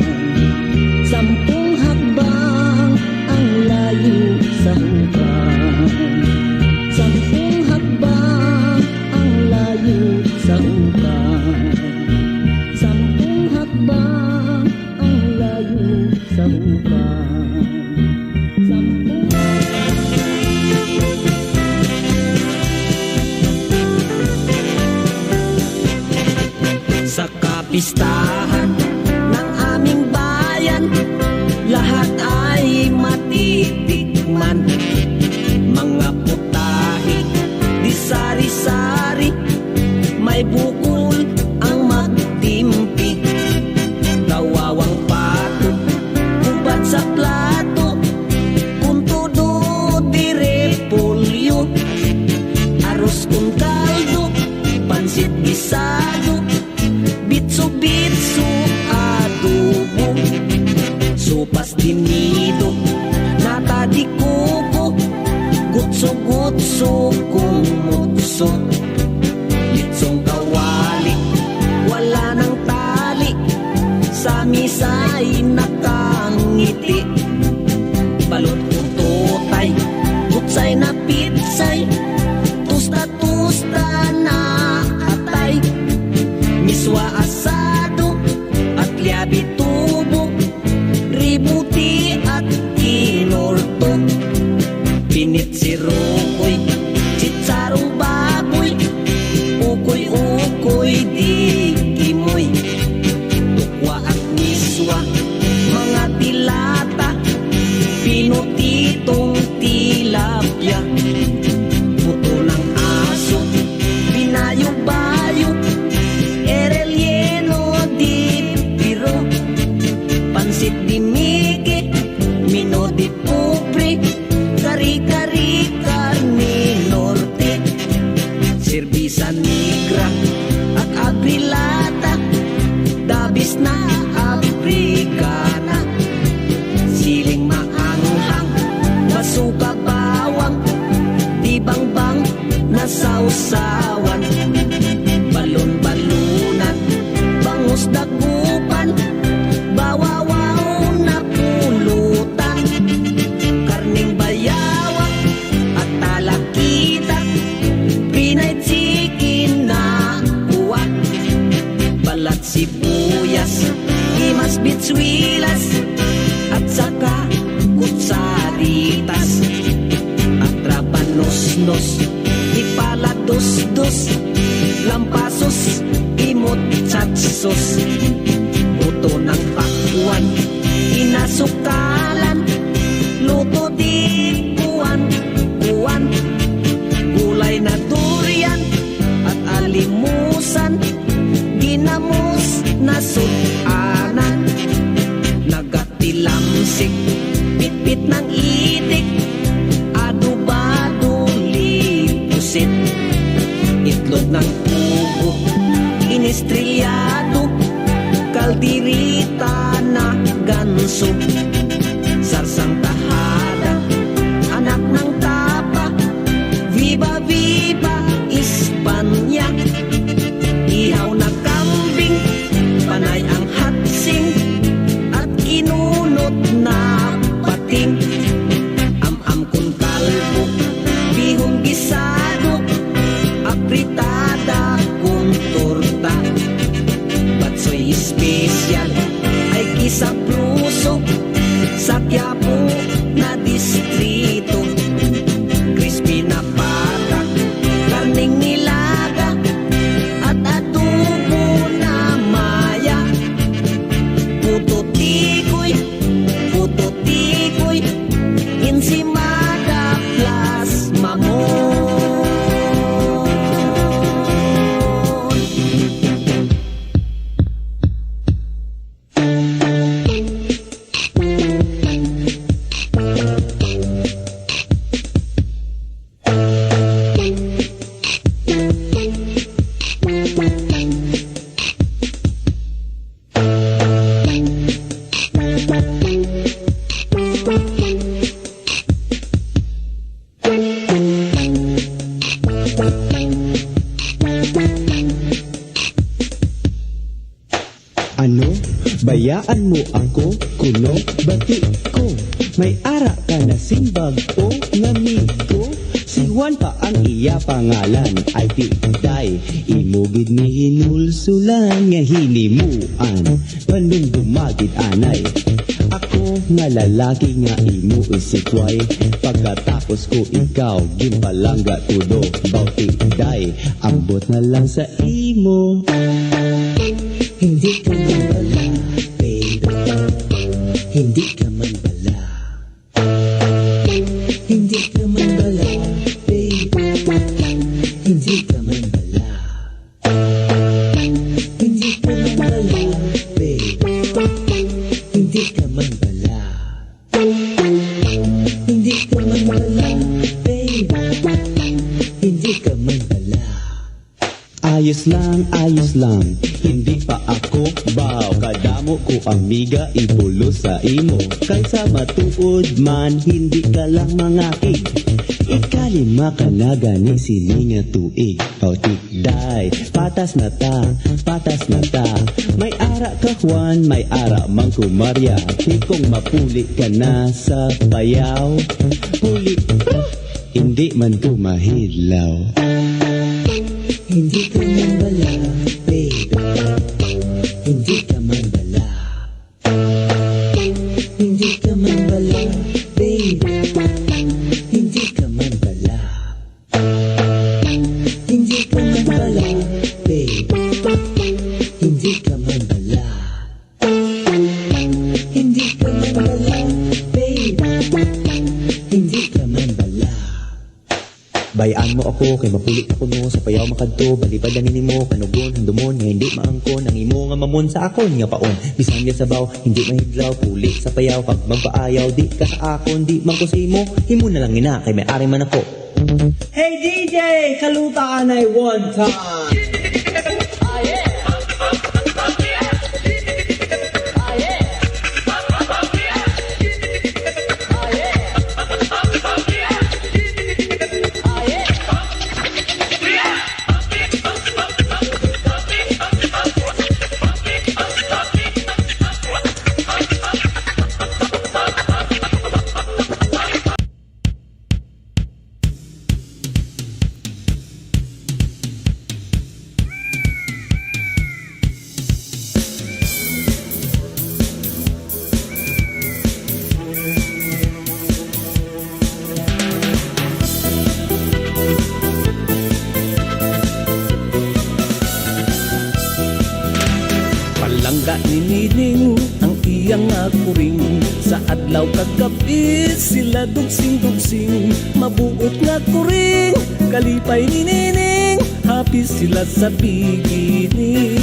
10 hakbang ang layo sa hukay, 10 hakbang ang layo sa hukay, 10 hakbang ang layo sa hukay, 10. Sa kapistahan ng aming bayan, lahat ay matitikman. Mga putahe, di sari-sari, may bukol ang magtimpi. Kawawang pato, ubad sa plato, kung todo di repolyo, aros kung kaldo, pansit gisado, bitso-bitso adobo, sopas tinido, nata di kuko, gutso-gutso kumutso, litsong kawali, wala nang tali, samisay nakangiti, balot utotay, gutsay na pitsay, tusta-tusta na atay, miswa asado at liabi tubo, ributi at kinorto, pinit si Rokoy, chitsarong baboy, ukoy-ukoy di kimoy, tukwa at miswa, mga tilata, pinutitong tilapia, puto ng aso, binayo-bayo, erelyeno di piro, pansit di miki, mino di pupri, kari-kari karni norte, serbisa negra at agrilata, dabis na aprikana, siling maanghang, basuka bawang, tibang-bang na sausawan, balon-balunan, bangus dagupan, bawawaw na pulutan, karning bayawak at talakita, pinay Valenzuelas at saka kutsaritas at rabanos-nos ipalados-dos lampasos imot chatsos buto ng pakwan inasukalan luto di kuwan gulay na durian at alimusan ginamos na sudanan nagatilamsik pitpit ng itik adubado lipusit itlog ng pugo inistrilyado kaldirita na ganso sarsang tahada anak ng tapa viva viva Espanya ihaw na kambing panay ang hatsing at kinunot na pating am-am kun kalbo bihong gisado apritada kung torta batsoy special ay kisa pruso sa Quiapo na distrito crispy na pata karning nilaga at adobo na maya puto tikoy ensimada plus mamon Ano? Bayaan mo ako, kuno, bati ko. May ara ka na simbag o ngamigo. Si Juan pa ang iya pangalan ay tiday. Imugid ni hinulsulan nga hinimuan. Panung dumagid anay. Ako nga lalaki nga imo isikway. Pagkatapos ko ikaw gimpalangga tudo. Bauti day, ambot na lang sa imo. Hindi ka man bala, baby. Hindi ka man bala. Hindi ka man bala, baby. Hindi ka man bala. Hindi ka man bala, baby. Hindi ka man bala. Hindi ka man bala, baby. Hindi ka man bala. Ayos lang, hindi pa ako baw. Kadamo ko amiga, ibulo sa imo. Kaysa matuod man, hindi ka lang mangakig. Ikalima ka na gani sininga tuig. Pautik day, patas na ta. May ara ka Juan, may ara mang kumarya. Tikong mapuli ka na sa bayaw. Puli, hindi man ko mahilaw. Hindi ka man bala, baby. Hindi ka man bala. Hindi ka man bala, baby. Hindi ka man bala. Hindi ka man bala, baby. Hindi ka man bala. Hindi ka man bala, baby. Hindi ka man bala. Bayaan mo ako, kay mapulit ako no. Sa payaw makadto, balibad ang mo. Kanugon, handumon, nga hindi maangkon. Ang imo nga mamon sa akon, nga paon. Bisan niya sabaw, hindi mahidlaw. Pulit sa payaw, pag magpaayaw. Di ka sa akon, di man ko sa imo. Imo na lang ina, kay may ari man ako. Hey DJ, kaluta ka na one time. kuring. Sa adlaw kagabi sila dugsing-dugsing, mabuot nga kuring, kalipay ni Nining, happy sila sa beginning.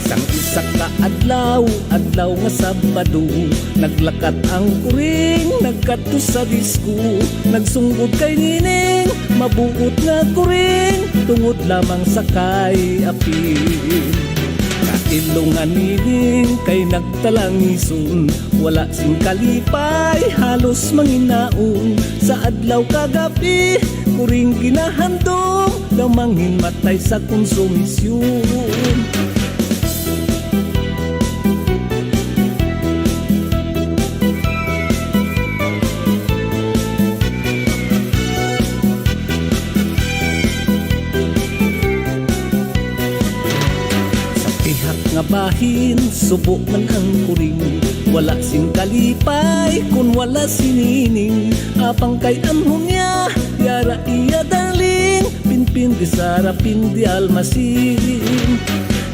Sang isa ka adlaw nga Sabado, naglakat ang kuring, nagkadto sa disko, nagsungod kay Nining, mabuot nga kuring, tungod lamang sa kay apil. Kailungan Nining kay nagtalangison, wala sing kalipay, halos manginaon. Sa adlaw kagabi, kuring ginahandom, damangin matay sa konsumisyon. Nga bahin, subok man ang kuring, wala sing kalipay kun wala si Nining. Apang kay anhon niya, yara iya darling, pinpin di sarapin di almasin.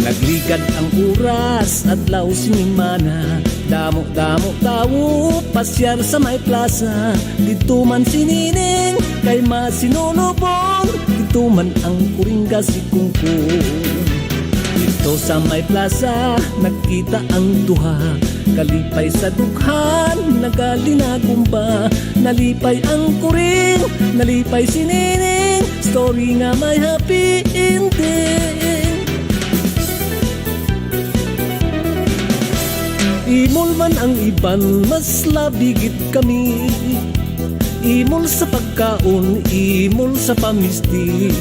Nagligad ang oras, adlaw sinimana, damo-damo tao, pasyar sa may plaza. Dito man si Nining, kay masinulubong, dito man ang kuring si Kungkong. Dito sa may plaza, nagkita ang duha, kalipay sa dughan, nagalinagumba. Nalipay ang kuring, nalipay si Nining, story nga may happy ending. Imol man ang iban, mas labigit kami, imol sa pagkaon, imol sa pamisti.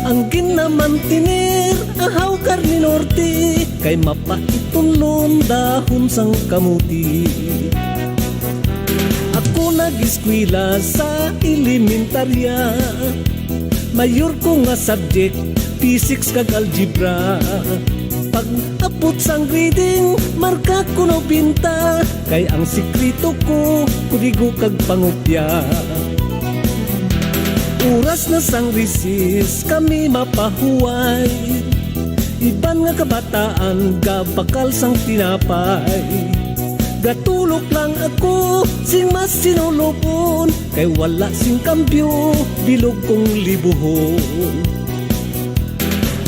Ang ginaman tinir, ahaw karni norte, kay mapaitunlon dahon sang kamuti. Ako nag-eskwela sa elementarya, mayor ko nga subject, physics kag algebra. Pag abot sang grading, marka ko no binta, kay ang sikrito ko, kudigo kag pangupya. Oras na sang recess, kami mapahuway, iban nga kabataan, gabakal sang tinapay. Gatulok lang ako, sing mas sinulupon, kay wala sing kambyo, bilog kong libuhon.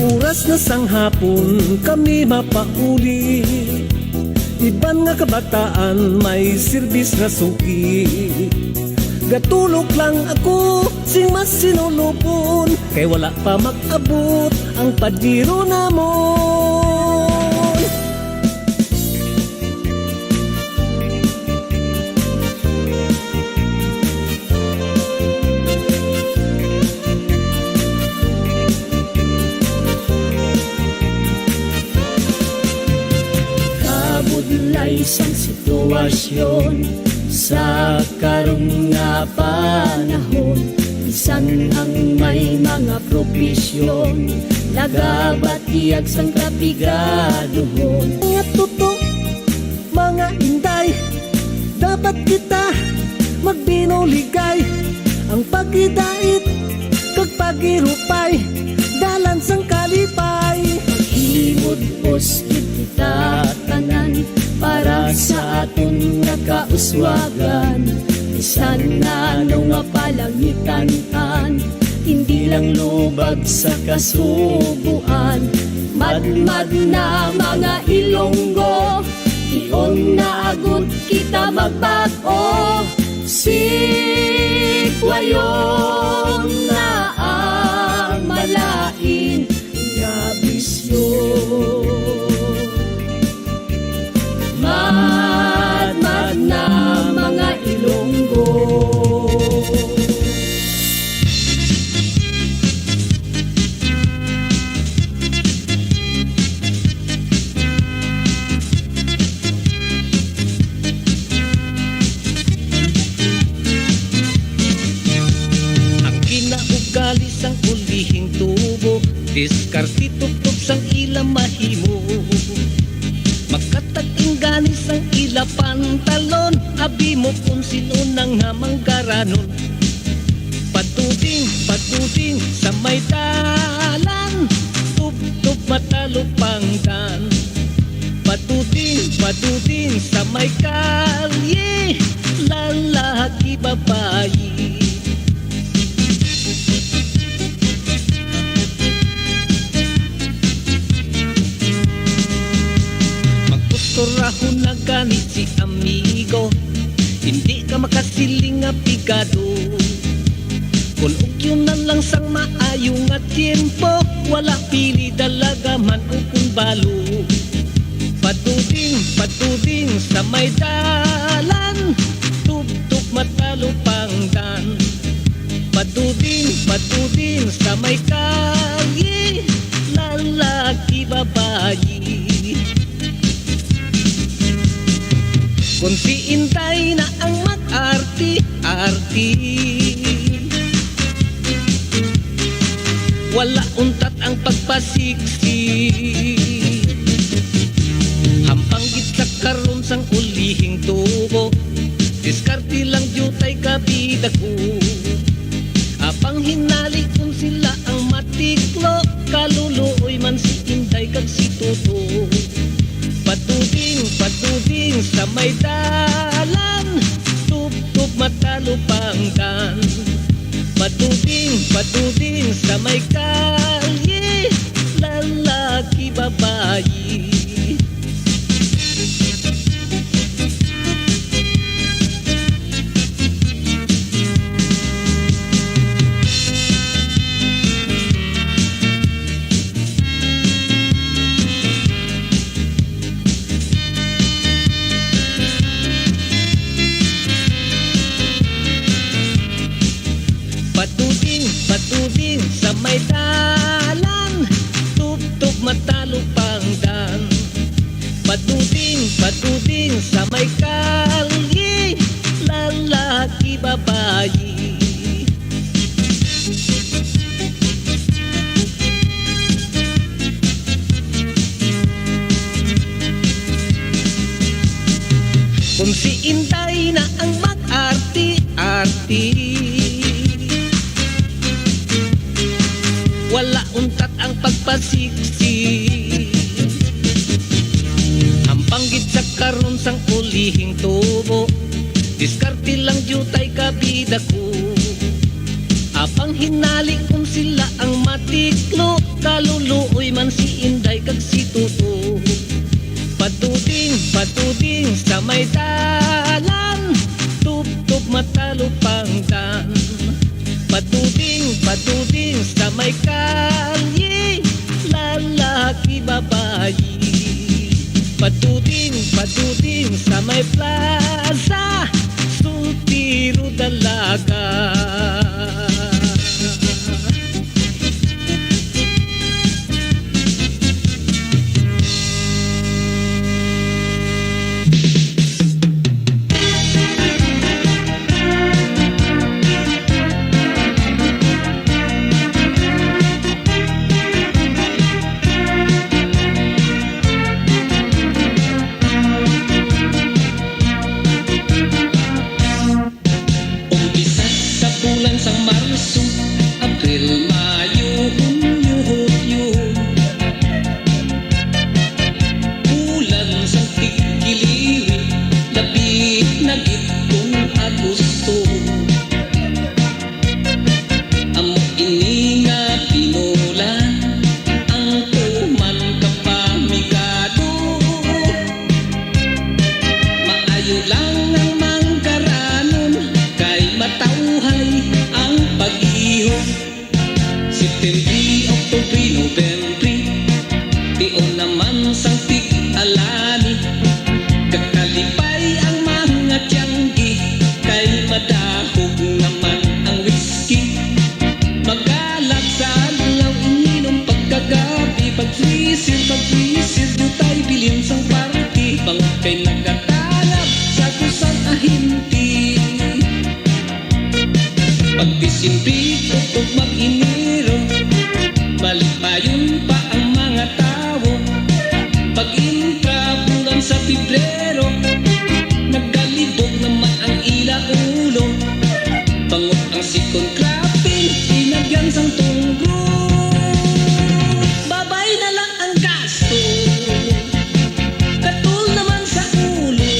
Oras na sang hapon, kami mapauli, iban nga kabataan, may serbis na suki. Gatulog lang ako, sing mas sinulupon, kay wala pa mag-abot ang padiro namon. Kabudlay sang sitwasyon sa karong nga panahon, bisan ang may mga propesyon, nagabatiyag sang kapigaduhon. Mga tuto, mga inday, dapat kita magbinuligay. Ang pagidait, kag pagirupay, dalan sang kalipay. Himod os kita tanan, para sa aton nga kauswagan. Bisan nga ano nga palangitan-an, hindi lang lubag sa kasubuan. Madmad na mga Ilonggo, iyon na agot kita magbago. Sikwayon na ang malain nga bisyon. Madmad na mga Ilonggo. Ang kinaugali sang ulihing tubo, diskarte tuptop sang ila mahimo. Magkataging gani sang ila pantalon, abi mo kung sino nang hamanggaranon. Patuting sa may dalan, tuptop matalo pangdan. Patuting sa may kalye, lalaki babae. Magkusturahon na ganit si amigo, hindi ka makasiling nga pigado. Kung yun na lang sang maayo nga tiempo, wala pili dalaga man o kung balo. Patuding sa may dalan, tugtog matalo pangdan. Patuding sa may kalye, lalaki babae. Kung si Inday na ang mag-arti-arti, wala untat ang pagpasiksi. Hampang sa karon sang ulihing tubo, diskarte lang jutay kabida ko. Apang hinali kung sila ang matiklo, kaluluoy man si Inday kag si Tuto. Patuding sa may dalan, tugtog matalo pangdan. Patuding sa may kalye, lalaki babae. Patuding sa may dalan, tugtog matalo pangdan. Patuding sa may kalye, lalaki babae. Kung si Inday na ang mag-arti-arti, wala untat ang pagpasiksi. Hampanggit sa karon sang ulihing tubo, diskarte lang jutay kabida ko. Apang hinali kung sila ang matiklo, kaluluoy man si Inday kag si Tuto. Patuding sa may dalan, tugtog matalo pangdan. Patuding sa may kalye, lalaki babae. Patuding sa may plaza, sultiro dalaga. Babay na lang ang gasto, katul naman sa ulo.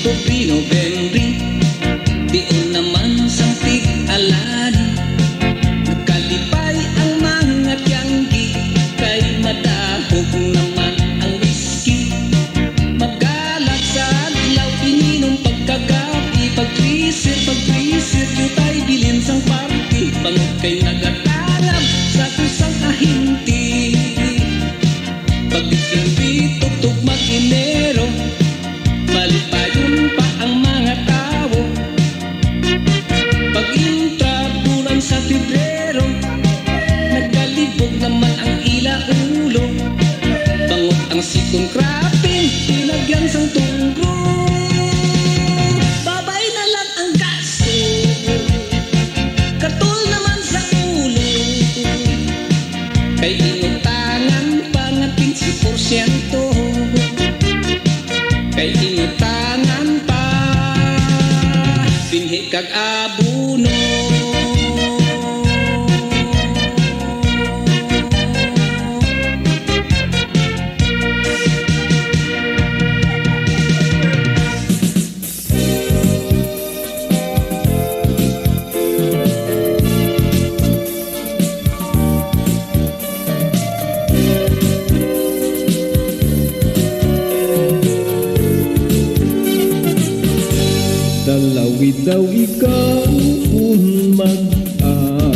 Oktubre, Nobyembre, diyon naman sa tig-alani. Nagkalipay ang mga tiyanggi, kay madahog naman ang whisky. Magalat sa adlaw, ininom pagkagabi, pag-freezer, yutay bilin sang party. Bangod kay nagatanap sa kusang ahinti. Pag-Disyembre, tugtog mag-Enero, malipayon pa ang mga tao. Pag-intra bulan sa Pebrero, nagkalibog naman ang ilaulo. Bangot ang sikong krapin, tinagyan sang tunggo. Babay na lang ang gaso, katul naman sa ulo. Kay inutangan pa nga 15%, kay inutangan pa binhi kag abuno. Dalawid daw ikaw kung mag-ambahano.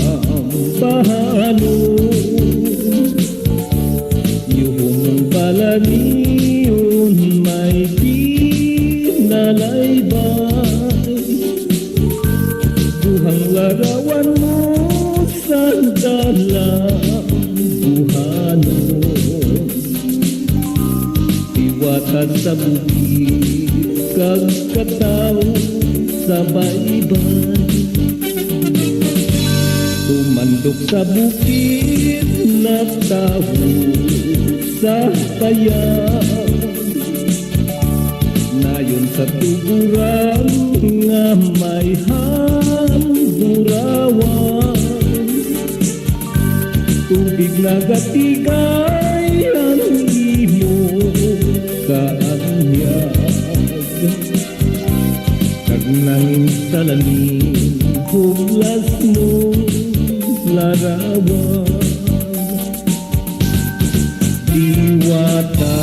Yung balaniyon may pinalaybay. Buhang larawan mo sa dalang buhanon. Iwatan sa bukid kagkataw sa baybay. Tumandok sa bukid na tao sa bayan. Nayon sa tuburan nga may handurawan. Tubig na gatigay ang imo kaanyag. Nanging sa lamin, huglas mo larawan. Diwata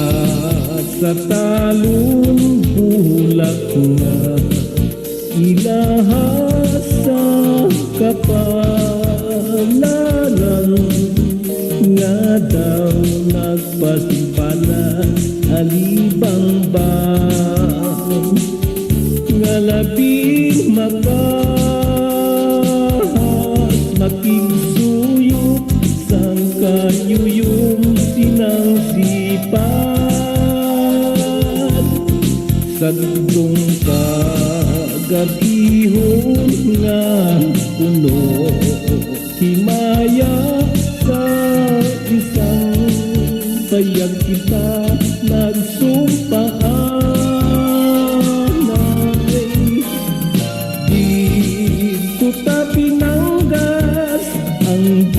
sa talon, bulak na ilahas sa kapalaran. Nga daw nagpasimpalan, alibang-bang. Nga labing makahas, makigsuyok sang kayuyong sinang sipat. Sa dugtong kagabihon nga puno, himaya sa isang payag kita nagsumpaan. Pinanggas ang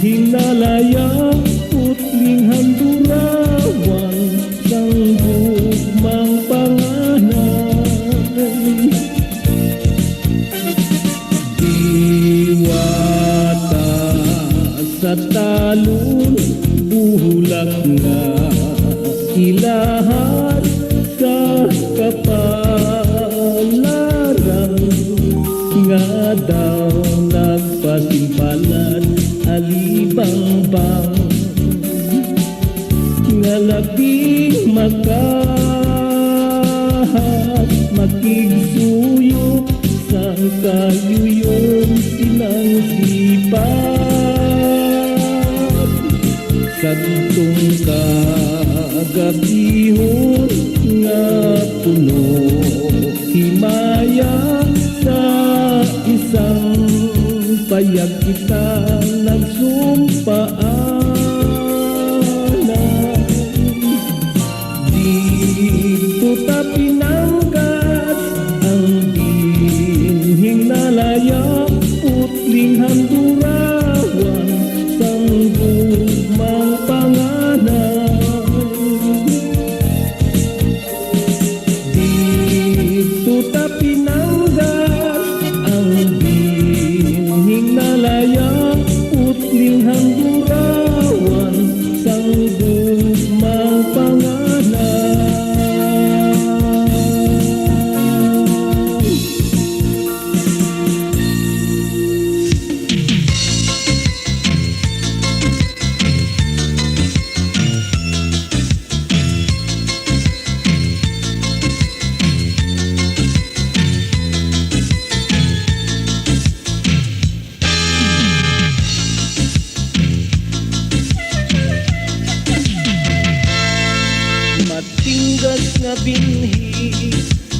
hinalaya, putling handurawan sang gugmang panganay. Diwata sa talon, bulak na ilahat sa kapalaran. Nga daw nagpasimpalan, alibang-bang. Nga labing makahas, makigsuyok sa kayuyong sinang sipat. Sa dutong kagabihon nga puno, himaya sa isang payag kita nagsumpaanan. Dito ta pinanggas ang binhing nalaya, putling handurawan sang gugmang panganan. Di binhi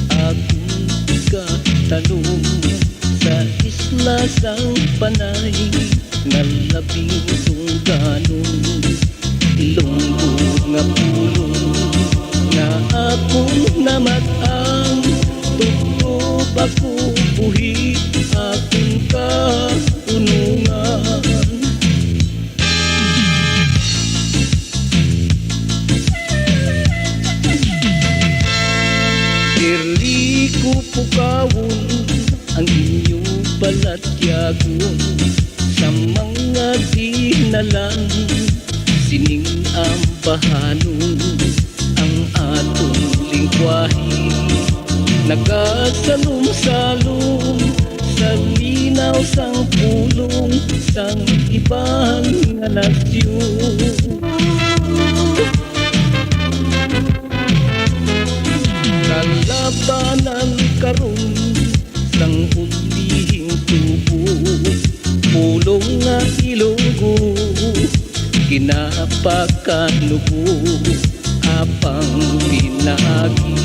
akong ikatanong sa isla sang panay nga labing tungganon ilonggo nga pulong nga akong namatang tutob ako buhi akong kaunungan. Diri ko pukawon ang inyong balatyagon sa mga dinalan sining ambahanon ang atong lingwahe nagasalom-salom sa linaw sang pulong sang ibang nga nasyon. Kalabanan karon sang ulihing tubo pulong nga ilonggo kinapakanubo apang pinaagi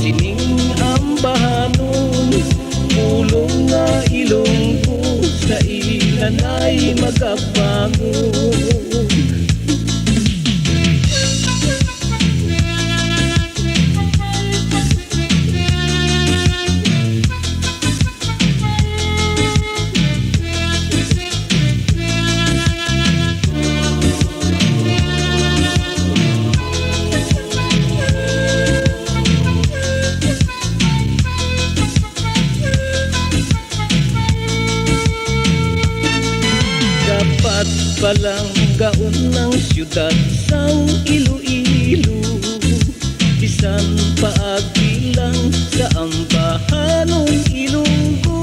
sining ambahanon pulong nga ilonggo sa ilanay magabangon. Palang gaon ng siyudad sang Iloilo bisan paagilang sa ambahanong Ilonggo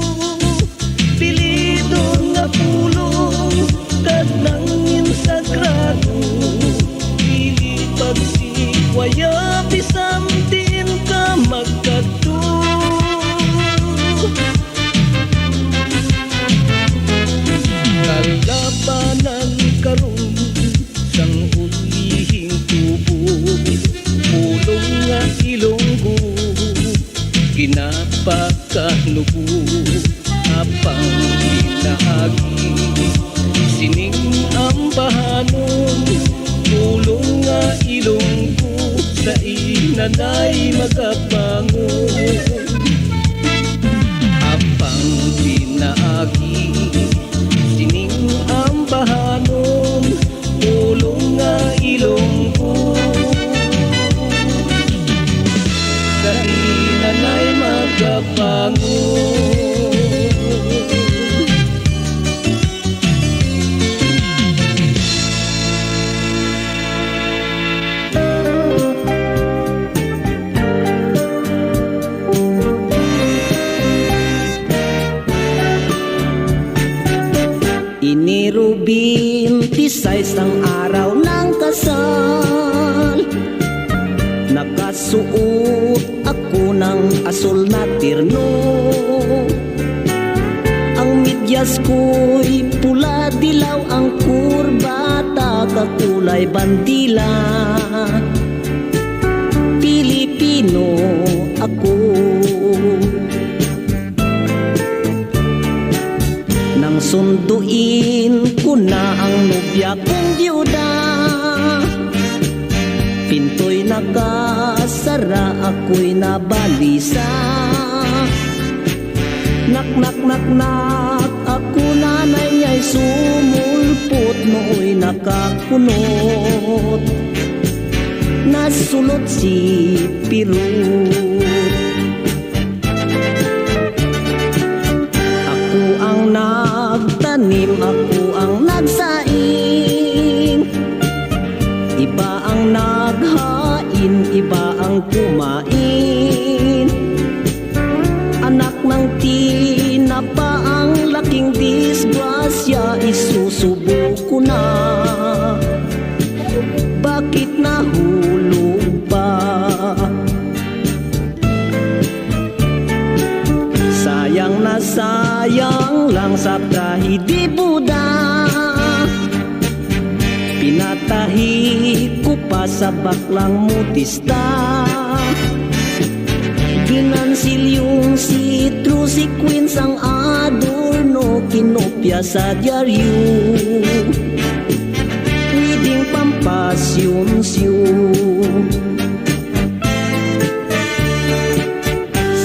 pilidon nga pulong kadangin sagrado pili pagsikwaya bisan din ka magkadto. Kalabanan karon sang ulihing tubo pulong nga ilonggo kinapakanubo apang pinaagi sining ambahanon pulong nga ilonggo sa inanay magabangon apang pinaagi sining ambahanon pulong nga ilonggo sa inanay magabangon. Inirubin tisay sang araw ng kasal nakasuot ako ng asul na tirno ang medyas ko'y pula dilaw ang kurbata kakulay bandila Pilipino ako nang sunduin ko na ang nobya kong byuda pinto'y nakasara ako'y nabalisa nak nak nak nak ako nanay niya'y sumulpot nooy nakakunot nasulot si Pirut ang nagtanim, ako ang nagsaing iba ang naghain, iba ang kumain anak ng tinapa ang laking disgrasya isusubo ko na bakit nahulog pa sayang na sayang lang sa kahidi Buda pinatahi ko pa sa baklang mutista. Ginansil yung citrus sequins ang adorno, kinopya sa dyaryo. Pwedeng pampasyonsyo.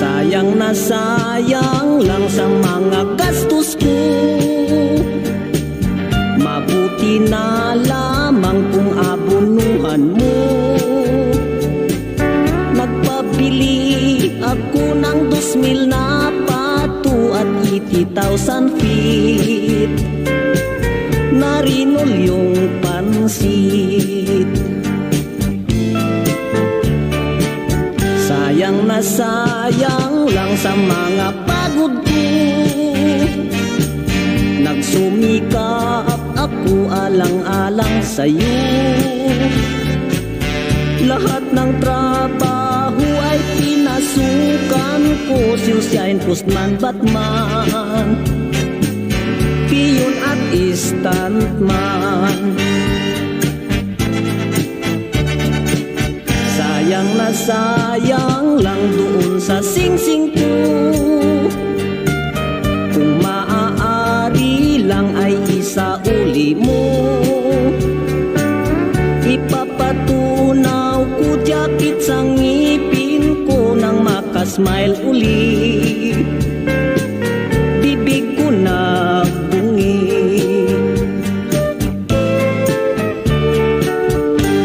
Sayang na sayang lang sa mga gastos ko. Mabuti na lamang kung abonuhan mo. Nagpabili ako ng 2,000 na pato at 80,000 feet. Narinol yung pansit. Sayang na sayang lang sa mga pagod ko. Nagsumikap ako alang-alang sa'yo. Lahat ng trabaho ay pinasukan ko. Siusiyahin, postman, batman, piyon at stuntman. Sayang na sayang lang doon sa singsing ko. Kung maaari lang ay isauli mo. Ipapatunaw ko jacket sa ngipin ko nang makasmile uli. Bibig ko nagbungi.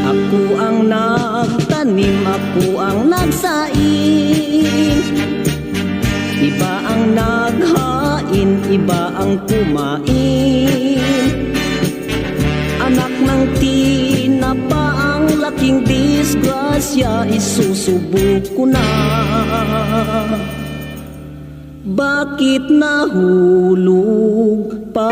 Ako ang nagtanim, ako ang nagsaing. Iba ang naghain, iba ang kumain. Anak ng tinapa ang laking disgrasya, isusubok ko na. Bakit nahulog pa?